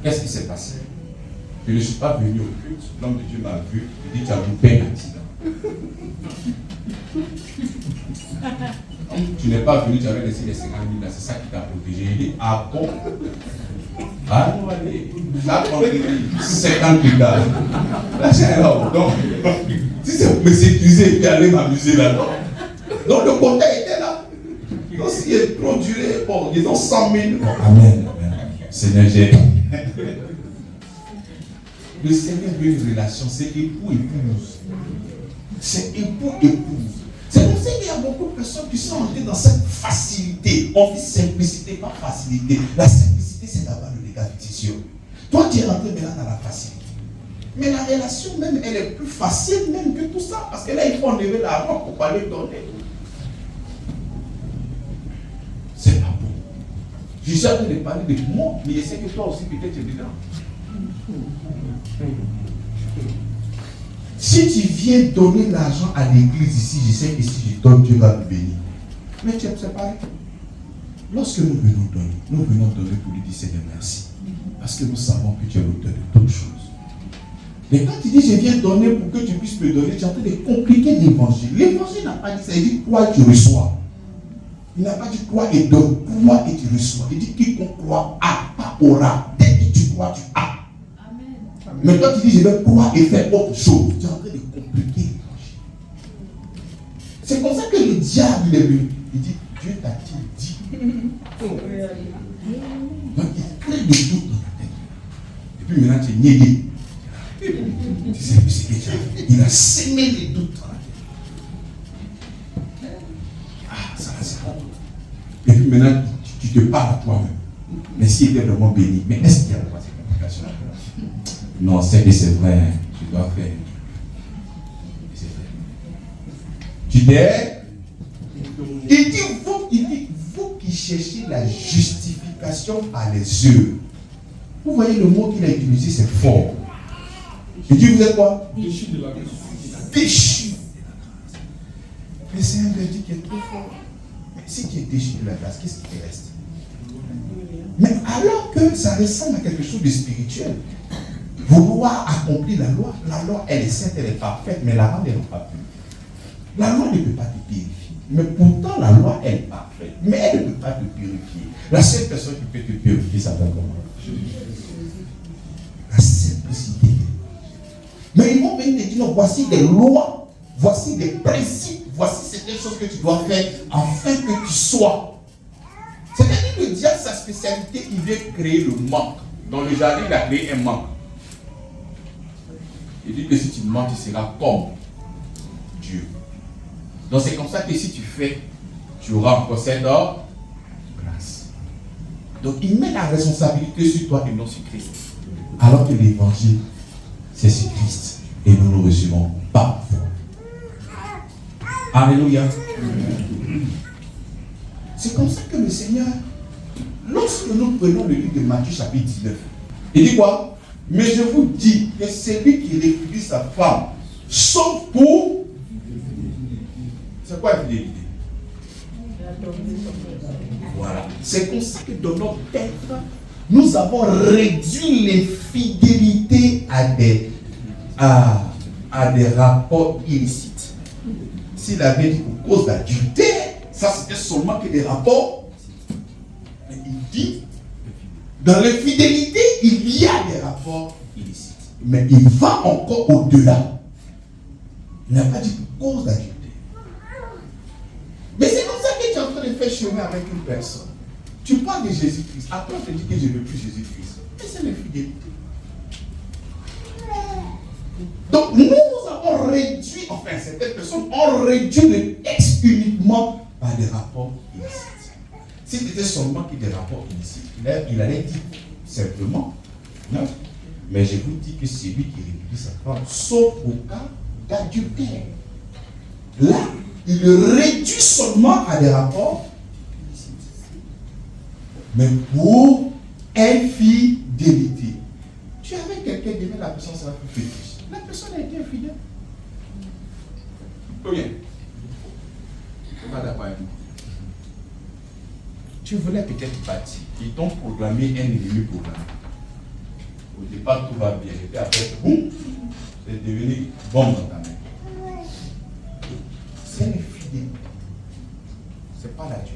Qu'est-ce qui s'est passé? Je ne suis pas venu au culte. L'homme de Dieu m'a vu. Il dit, tu as loupé un accident. Tu n'es pas venu, tu avais laissé les 50 000 là, c'est ça qui t'a protégé. Il dit, ah bon? Ah non, allez, chaque vendredi, 50 000 là. Là, j'ai un homme. Donc, si c'est pour me sécuriser, puis aller m'amuser là, non. Donc, le côté était là. Donc, s'il est trop duré, bon, disons 100 000. Amen. Seigneur, j'ai. Le Seigneur veut une relation, c'est époux-épouse. C'est époux-épouse. C'est pour ça qu'il y a beaucoup de personnes qui sont entrées dans cette facilité. On dit simplicité, pas facilité. La simplicité, c'est d'avoir le dégât fictieux. Toi, tu es rentré maintenant dans la facilité. Mais la relation même, elle est plus facile même que tout ça. Parce que là, il faut enlever l'argent pour pas lui donner. C'est pas bon. Je suis en train de parler de moi, mais je sais que toi aussi, peut-être, tu es dedans. Si tu viens donner l'argent à l'église ici, je sais que si je donne, Dieu va me bénir. Mais tu es séparé. Lorsque nous venons donner pour lui dire Seigneur merci. Parce que nous savons que tu es l'auteur de toutes choses. Mais quand tu dis je viens donner pour que tu puisses me donner, tu es en train de compliquer l'évangile. L'évangile n'a pas dit ça, il dit crois et tu reçois. Il n'a pas dit crois et donne, crois et tu reçois. Il dit quiconque croit a, pas aura. Dès que tu crois, tu as. Mais quand tu dis je vais croire et faire autre chose, tu es en train de compliquer l'évangile. C'est comme ça que le diable est venu. Il dit Dieu t'a-t-il dit? Donc il crée le doute dans ta tête. Et puis maintenant tu es nié. Tu sais que c'est déjà. Il a sémé les doutes dans la tête. Ah, ça c'est bon. Et puis maintenant tu te parles à toi-même. Mais s'il était vraiment béni, mais est-ce qu'il y a pas ces complications? Non, c'est que c'est vrai, tu dois faire. C'est vrai. Tu t'es. Il dit, vous qui cherchez la justification par les yeux. Vous voyez le mot qu'il a utilisé, c'est fort. Il dit, vous êtes quoi? Déchu de la grâce. Déchu. Le Seigneur lui dit qu'il est trop fort. Mais si tu es déchu de la grâce, qu'est-ce qui te reste? Mais alors que ça ressemble à quelque chose de spirituel. Vouloir accomplir la loi, elle est sainte, elle est parfaite, mais la loi n'est pas pure. La loi ne peut pas te purifier. Mais pourtant, la loi, elle est parfaite, mais elle ne peut pas te purifier. La seule personne qui peut te purifier, ça va comment? La simplicité. Mais ils vont venir te dire, non, voici des lois, voici des principes, voici certaines choses que tu dois faire afin que tu sois. C'est-à-dire que le diable, sa spécialité, il vient créer le manque. Dans le jardin, il a créé un manque. Il dit que si tu mens, tu seras comme Dieu. Donc c'est comme ça que si tu fais, tu auras encore cette grâce. Donc il met la responsabilité sur toi et non sur Christ. Alors que l'évangile, c'est sur Christ. Et nous ne recevons pas. Alléluia. C'est comme ça que le Seigneur, lorsque nous prenons le livre de Matthieu chapitre 19, il dit quoi? Mais je vous dis que celui qui répudie sa femme, sauf pour... C'est quoi la fidélité? Voilà. C'est comme ça que dans notre tête, nous avons réduit les fidélités à des rapports illicites. S'il avait dit pour cause d'adultère, ça c'était seulement que des rapports. Mais il dit, dans les fidélités, il y a des rapports illicites. Mais il va encore au-delà. Il n'a pas dit pour cause d'adultère. Mais c'est comme ça que tu es en train de faire chemin avec une personne. Tu parles de Jésus-Christ. Après, on te dit que je ne veux plus Jésus-Christ. Mais c'est l'infidélité. Donc, nous avons réduit, enfin, certaines personnes ont réduit le texte uniquement par des rapports illicites. Si c'était seulement que des rapports illicites, il allait dire simplement, non. Mais je vous dis que c'est lui qui répudie sa femme, sauf au cas d'adultère. Là, il le réduit seulement à des rapports illicites. Mais pour infidélité, tu es avec quelqu'un, demain la personne sera plus fétiche. La personne a été infidèle. Combien? Tu n'es pas d'accord avec moi. Tu voulais peut-être partir. Ils t'ont proclamé un ennemi proclamé. Au départ, tout va bien. Et puis après, boum, c'est devenu bombe dans ta main. C'est l'infidélité. Ce n'est pas l'adultère.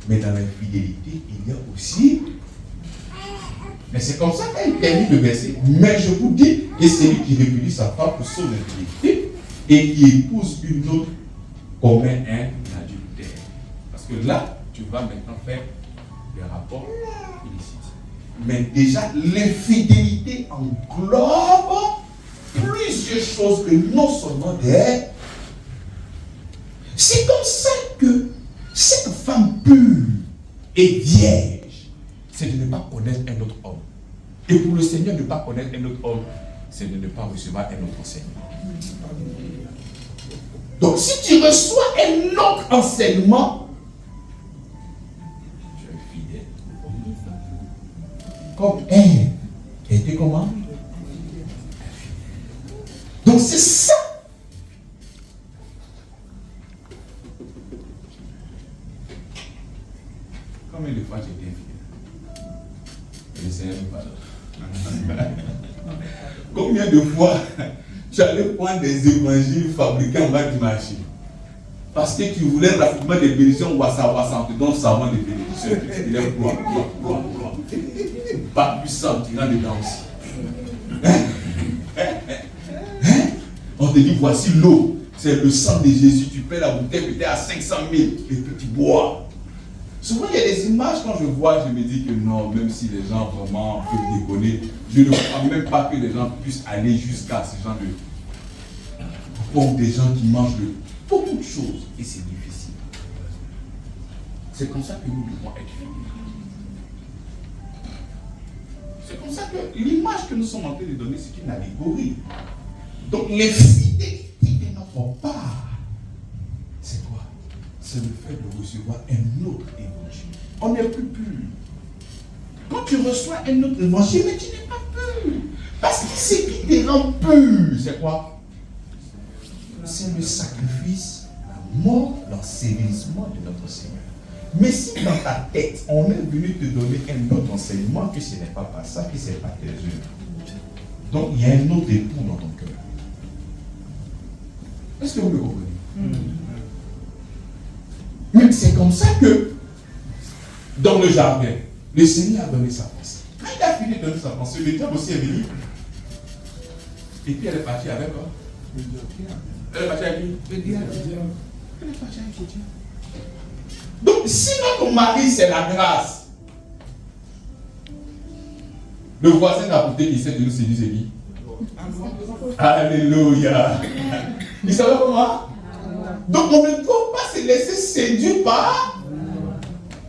Mais dans l'infidélité, il y a aussi. Mais c'est comme ça qu'elle termine le verset. Mais je vous dis que celui qui répudie sa femme pour son infidélité et qui épouse une autre commet un adultère. Parce que là, tu vas maintenant faire des rapports illicites. Mais déjà, l'infidélité englobe plusieurs choses que non seulement des. C'est comme ça que cette femme pure et vierge, c'est de ne pas connaître un autre homme. Et pour le Seigneur, ne pas connaître un autre homme, c'est de ne pas recevoir un autre enseignement. Donc, si tu reçois un autre enseignement, tu es fidèle. Comme elle, qui a été comment? Donc, c'est ça. Combien de fois j'ai été infidèle? Le Seigneur nous pardonne. Combien de fois j'allais prendre des évangiles fabriqués en bas du marché? Parce que tu voulais rapidement des bénédictions, wassa, on te donne savon de bénédictions. Tu dis, gloire. Pas puissant, tu rentres dedans aussi. On te dit, voici l'eau, c'est le sang de Jésus. Tu paies la bouteille peut-être à 500 000 et puis tu bois. Souvent, il y a des images, quand je vois, je me dis que non, même si les gens vraiment peuvent déconner, je ne crois même pas que les gens puissent aller jusqu'à ce genre de... Pour des gens qui mangent de beaucoup de choses, et c'est difficile. C'est comme ça que nous devons être fidèles. C'est comme ça que l'image que nous sommes en train de donner, c'est une allégorie. Donc, les fidélités de notre part, c'est quoi? C'est le fait de recevoir un autre évangile. On n'est plus pur. Quand tu reçois un autre évangile, mais tu n'es pas pur. Parce que ce qui te rend pur, c'est quoi? C'est le sacrifice, la mort, l'ensevelissement de notre Seigneur. Mais si dans ta tête, on est venu te donner un autre enseignement, que ce n'est pas par ça, que ce n'est pas tes œuvres. Donc il y a un autre époux dans ton cœur. Est-ce que vous me comprenez? Mais c'est comme ça que, dans le jardin, le Seigneur a donné sa pensée. Quand il a fini de donner sa pensée, le diable aussi est venu. Et puis elle est partie avec quoi? Elle est partie avec qui? Le diable. Elle est partie avec le diable. Donc, si notre mari, c'est la grâce, le voisin d'à côté qui essaie de nous séduire, c'est qui? Alléluia. Il savait comment? Donc, on ne doit pas se laisser séduire par.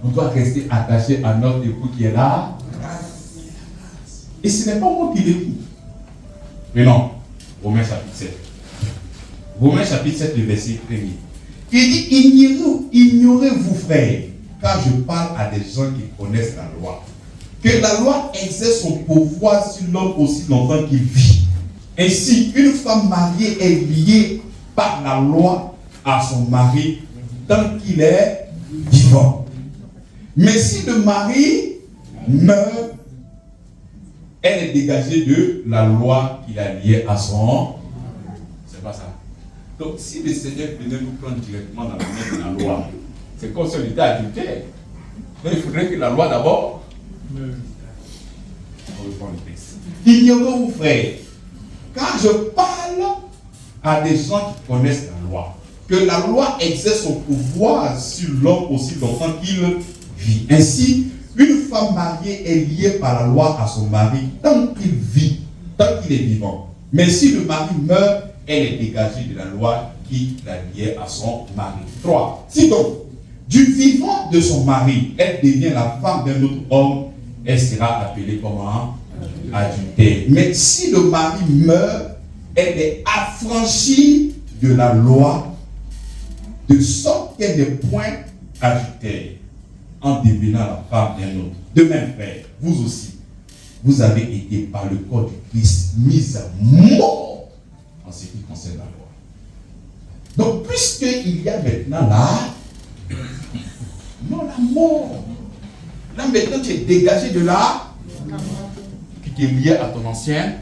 On doit rester attaché à notre époux qui est là. Et ce n'est pas moi qui l'écoute. Mais non. Romains chapitre 7. Romains chapitre 7, le verset 1er. Il dit, ignorez-vous, frères, car je parle à des gens qui connaissent la loi, que la loi exerce son pouvoir sur l'homme aussi longtemps qu'il vit. Ainsi, une femme mariée est liée par la loi à son mari tant qu'il est vivant. Mais si le mari meurt, elle est dégagée de la loi qu'il a liée à son... C'est pas ça. Donc, si le Seigneur venait nous prendre directement dans la main de la loi, c'est comme si on était adultère. Mais il faudrait que la loi d'abord. On reprend le texte. Ignorez-vous, frères, quand je parle à des gens qui connaissent la loi, que la loi exerce son pouvoir sur l'homme aussi longtemps qu'il vit. Ainsi, une femme mariée est liée par la loi à son mari tant qu'il vit, tant qu'il est vivant. Mais si le mari meurt, elle est dégagée de la loi qui la liait à son mari. 3. Si donc, du vivant de son mari, elle devient la femme d'un autre homme, elle sera appelée comment? Adultère. Mais si le mari meurt, elle est affranchie de la loi, de sorte qu'elle n'est point adultère, en devenant la femme d'un autre. De même, frère, vous aussi, vous avez été par le corps du Christ mis à mort en ce qui concerne la loi. Donc, puisqu'il y a maintenant là, non, la mort. Là, maintenant, tu es dégagé de là, qui est lié à ton ancien,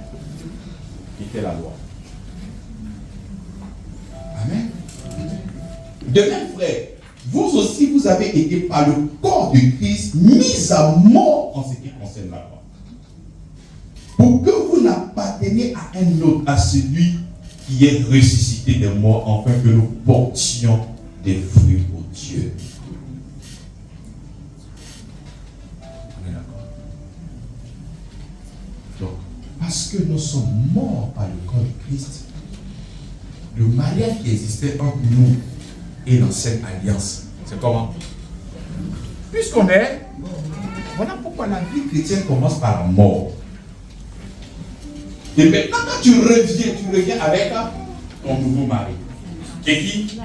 qui était la loi. Amen. De même, frère, vous aussi, vous avez été par le corps de Christ mis à mort en ce qui concerne la loi. Pour que vous n'apparteniez à un autre, à celui qui est ressuscité des morts, afin que nous portions des fruits pour Dieu. On est d'accord? Donc, parce que nous sommes morts par le corps de Christ, le mariage qui existait entre nous et l'ancienne alliance, c'est comment? Puisqu'on est, voilà pourquoi la vie chrétienne commence par la mort. Et maintenant, quand tu reviens avec ton nouveau mari. Et qui?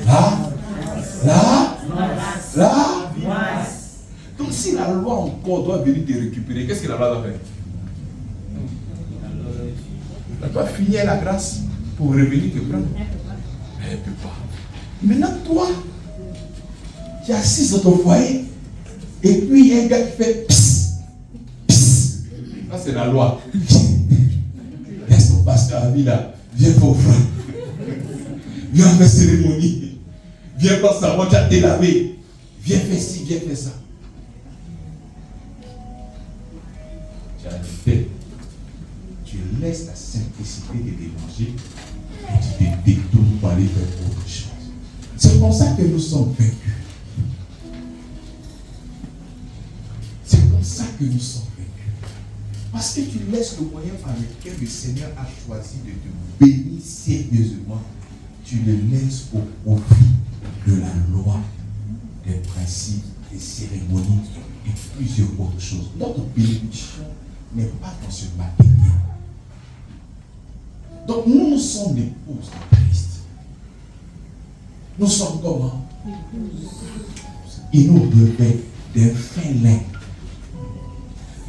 Là. Donc si la loi encore doit venir te récupérer, qu'est-ce que la loi doit faire? Elle doit finir la grâce pour revenir te prendre. Mais elle ne peut pas. Maintenant, toi, tu es assis dans ton foyer, et puis il y a un gars qui fait psst, psst. Ça, c'est la loi. Laisse ton pasteur à vie là, viens pour frère. Viens faire cérémonie. Viens prendre sa voix, tu as été lavé. Viens faire ci, viens faire ça. Tu as arrêté. Tu laisses la simplicité de déranger et tu te détournes pour aller faire autre chose. C'est pour ça que nous sommes vaincus. C'est comme ça que nous sommes vaincus. Parce que tu laisses le moyen par lequel le Seigneur a choisi de te bénir sérieusement. Tu le laisses au profit de la loi, des principes, des cérémonies et plusieurs autres choses. Notre bénédiction n'est pas dans ce matériel. Donc nous sommes l'épouses de Christ. Nous sommes comment? Il nous revêt d'un fin lin.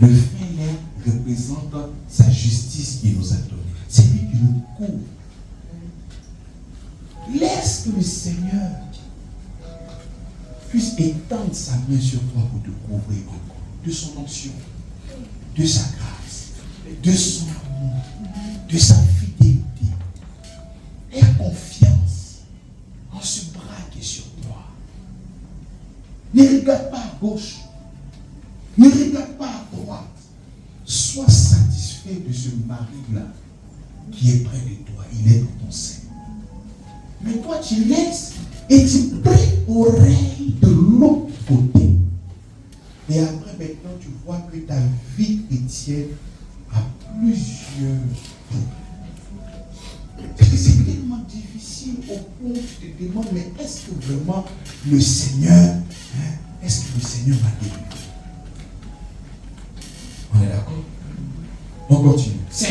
Le fin lin représente sa justice qu'il nous a donnée. C'est lui qui nous couvre. Laisse que le Seigneur puisse étendre sa main sur toi pour te couvrir encore de son onction, de sa grâce, de son amour, de sa fidélité. Aie confiance en ce bras qui est sur toi. Ne regarde pas à gauche, ne regarde pas à droite. Sois satisfait de ce mari-là qui est près de toi. Il est dans ton sein. Mais toi, tu laisses et tu prêtes oreille de l'autre côté. Et après, maintenant, tu vois que ta vie chrétienne a plusieurs problèmes. C'est tellement difficile au point où tu te demandes, mais est-ce que vraiment le Seigneur, est-ce que le Seigneur m'a délivré? On est d'accord? On continue. 5.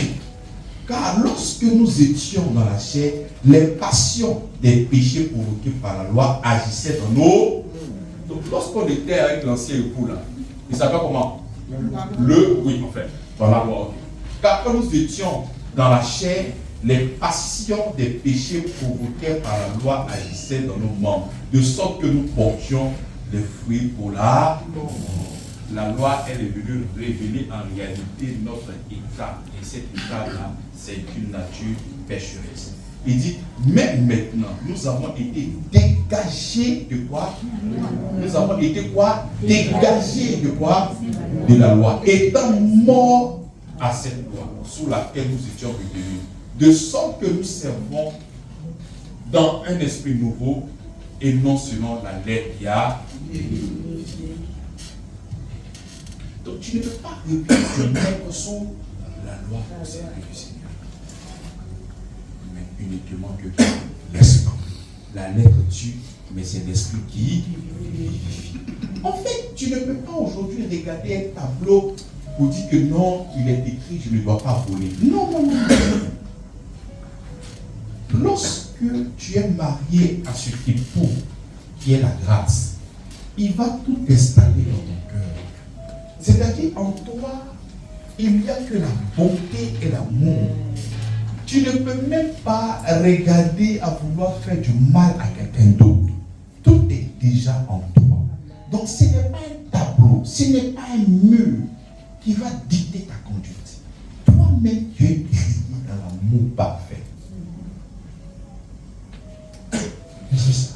Car lorsque nous étions dans la chair, les passions des péchés provoqués par la loi agissaient dans nos... Donc lorsqu'on était avec l'ancien époux là, il s'appelle comment? Oui, en fait, dans la loi. Okay. Car quand nous étions dans la chair, les passions des péchés provoqués par la loi agissaient dans nos membres, de sorte que nous portions les fruits pour la... La loi, elle est venue révéler en réalité notre état. Et cet état-là, c'est une nature pécheresse. Il dit, mais maintenant, nous avons été dégagés de quoi? Nous avons été quoi? Dégagés de quoi? De la loi. Étant morts à cette loi, sous laquelle nous étions retenus. De sorte que nous servons dans un esprit nouveau et non selon la lettre qui a... Donc tu ne peux pas te mettre sous la loi pour servir le Seigneur. Mais uniquement que l'esprit. La lettre tue, mais c'est l'esprit qui vivifie. En fait, tu ne peux pas aujourd'hui regarder un tableau pour dire que non, il est écrit, je ne dois pas voler. Non. Lorsque tu es marié à ce époux qui est la grâce, il va tout installer dans ton cœur. C'est-à-dire, en toi, il n'y a que la bonté et l'amour. Tu ne peux même pas regarder à vouloir faire du mal à quelqu'un d'autre. Tout est déjà en toi. Donc ce n'est pas un tableau, ce n'est pas un mur qui va dicter ta conduite. Toi-même, tu es créé dans l'amour parfait. Et c'est ça.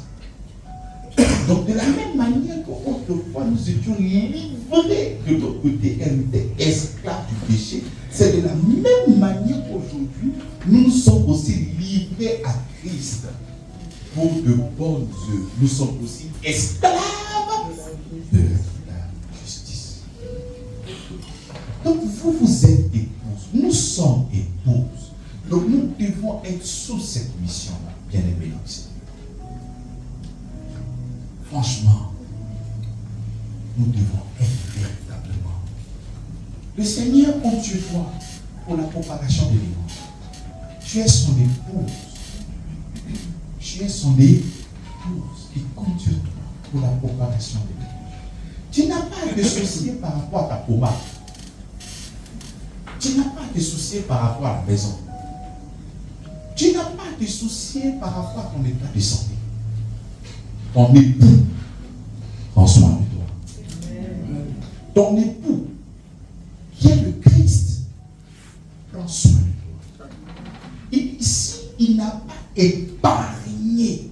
Donc de la même manière qu'autrefois nous étions livrés de l'autre côté, elle était esclave du péché, c'est de la même manière qu'aujourd'hui, nous sommes aussi livrés à Christ pour de bonnes œuvres. Nous sommes aussi esclaves de la justice. Donc vous êtes épouse, nous sommes épouses. Donc nous devons être sous cette mission-là, bien-aimés. Franchement, nous devons être véritablement. Le Seigneur compte sur toi pour la propagation de l'évangile. Tu es son épouse. Tu es son épouse qui compte sur toi pour la propagation de l'évangile. Tu n'as pas à te soucier par rapport à ta pommade. Tu n'as pas à te soucier par rapport à la maison. Tu n'as pas à te soucier par rapport à ton état de santé. Ton époux prend soin de toi. Ton époux, qui est le Christ, prend soin de toi. Et ici, il n'a pas épargné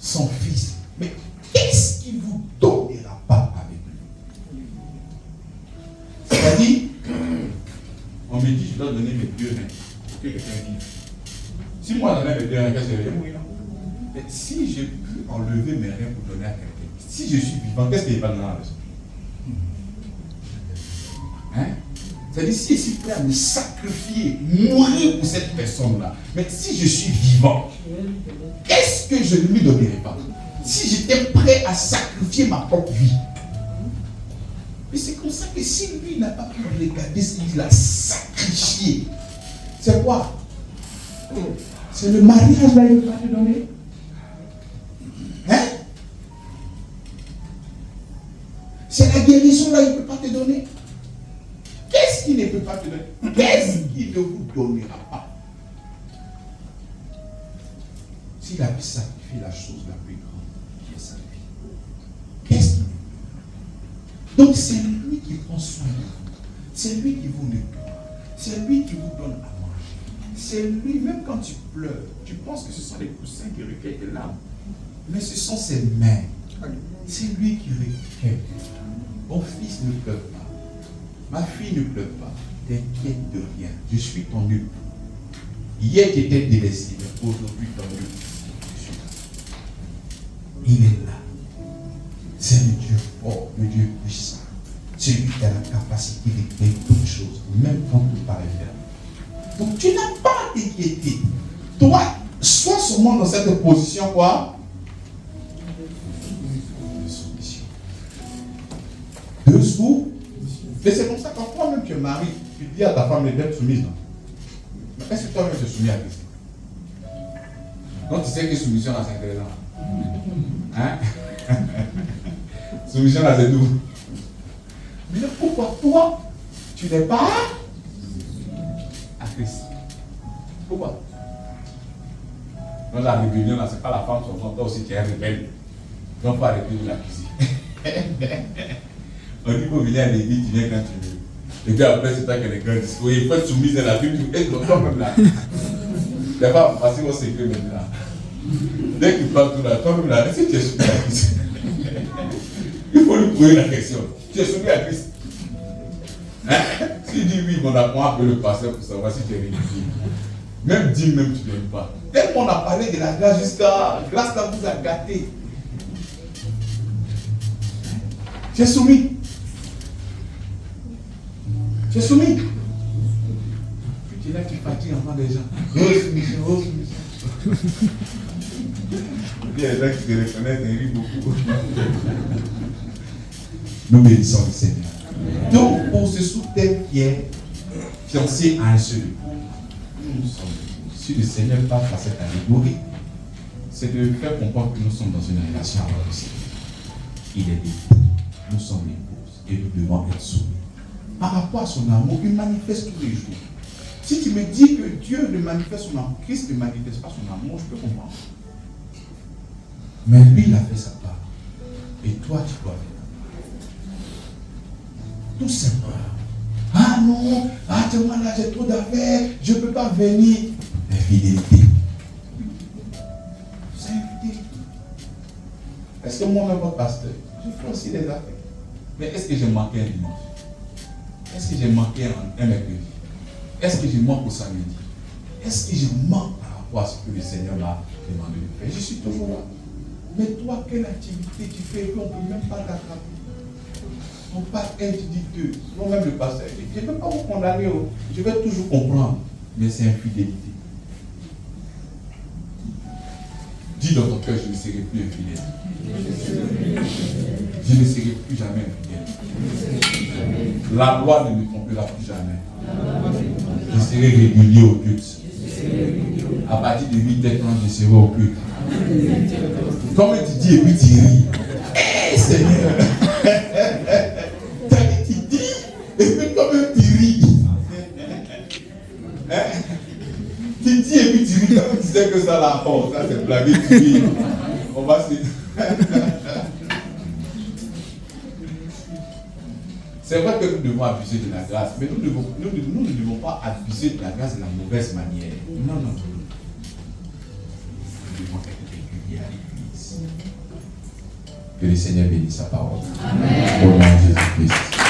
son fils. Mais qu'est-ce qu'il vous donnera pas avec lui? C'est-à-dire, on me dit, je dois donner mes 2 reins pour que quelqu'un vive. Si moi, j'en ai mes 2 reins, qu'est-ce que je vais mourir? Mais si j'ai pu enlever mes reins pour donner à quelqu'un, si je suis vivant, qu'est-ce qu'il va donner à la maison? Hein? C'est-à-dire, si je suis prêt à me sacrifier, mourir pour cette personne-là, mais si je suis vivant, qu'est-ce que je ne lui donnerai pas? Si j'étais prêt à sacrifier ma propre vie. Mais c'est comme ça que si lui n'a pas pu regarder ce qu'il a sacrifié, c'est quoi? C'est le mariage là, il ne peut pas te donner. Hein? C'est la guérison là, il ne peut pas te donner. Qu'est-ce qu'il ne peut pas te donner? Qu'est-ce qu'il ne vous donnera pas? S'il a pu sacrifier la chose la plus grande qui est sa vie, qu'est-ce qu'il ne peut pas? Donc c'est lui qui prend soin de vous. C'est lui qui vous nettoie. C'est lui qui vous donne à manger. C'est lui, même quand tu pleures, tu penses que ce sont les poussins qui recueillent tes larmes. Mais ce sont ses mains. C'est lui qui recueille. Mon fils ne pleure pas. Ma fille ne pleure pas. T'inquiète de rien. Je suis ton époux. Hier j'étais délaissé, mais aujourd'hui ton époux. Je suis là. Il est là. C'est le Dieu fort, le Dieu puissant. Celui qui a la capacité de créer toutes choses, même quand tout paraît fermé. Donc tu n'as pas à t'inquiéter. Toi, sois seulement dans cette position quoi? De soumission. Dessous. Mais c'est comme ça quand toi-même tu es marié, tu dis à ta femme d'être soumise. Non? Mais est-ce que toi-même tu es soumis à Christ? Donc tu sais que soumission là c'est intéressant. Hein? Soumission là c'est tout. Mais pourquoi toi tu n'es pas à Christ? Pourquoi? Donc la rébellion là c'est pas la femme son toi aussi qui est rebelle. Donc pas arrêter de l'accuser. On dit qu'on vient à l'église, tu viens quand tu veux. Et puis après, c'est toi qui es le grand discours. Il faut être soumise à la Bible. Et toi-même là. Il pas passer au secret maintenant. Dès qu'il parle tout là, toi-même là, est-ce que tu es soumis à Christ? Il faut lui poser la question. Tu es soumis à Christ? Hein? S'il dit oui, on apprend un peu le pasteur pour savoir si tu es religieux. Même dit, même tu ne l'aimes pas. Tellement on a parlé de la grâce jusqu'à grâce là vous a gâté. Tu es soumis. Tu es soumis. Puis tu es là, tu fatigues enfant des gens. Oh, soumission, oh, soumission. Il y a des gens qui te reconnaissent et rient beaucoup. Nous bénissons le Seigneur. Donc, pour ce soutien qui est fiancé à un seul époux, nous sommes. Si le Seigneur passe à cette allégorie, c'est de faire comprendre que nous sommes dans une relation avec le Seigneur. Il est l'époux. Nous sommes l'épouses et nous devons être soumis. Par rapport à son amour, il manifeste tous les jours. Si tu me dis que Dieu ne manifeste son amour, Christ ne manifeste pas son amour, je peux comprendre. Mais lui, il a fait sa part. Et toi, tu dois faire. Tout simplement. Ah non, moi là, j'ai trop d'affaires, je ne peux pas venir. Infidélité. C'est infidélité. Est-ce que moi-même, votre pasteur, je fais aussi des affaires? Mais est-ce que j'ai manqué un dimanche? Est-ce que j'ai manqué un mercredi? Est-ce que je manque au samedi? Est-ce que je manque par rapport à ce que le Seigneur m'a demandé de faire? Je suis toujours là. Mais toi, quelle activité tu fais qu'on ne peut même pas t'attraper? Ton père, tu dis que, moi-même le pasteur, je ne peux pas vous condamner, je vais toujours comprendre, mais c'est infidélité. Dis dans ton cœur, je ne serai plus infidèle. Je ne serai plus jamais infidèle. La loi ne me trompera plus jamais. Je serai régulier au culte. À partir de 8h30, je serai au culte. Comme tu dis et puis tu ris. Hey, Seigneur! Tu dis et puis toi-même tu ris. Tu dis et puis tu ris. Comme tu disais que ça la honte, ça c'est blagué, tu ris. On va se. C'est vrai que nous devons abuser de la grâce, mais nous ne devons pas abuser de la grâce de la mauvaise manière. Non. Nous devons être réguliers à l'église. Que le Seigneur bénisse sa parole. Amen. Au nom de Jésus-Christ.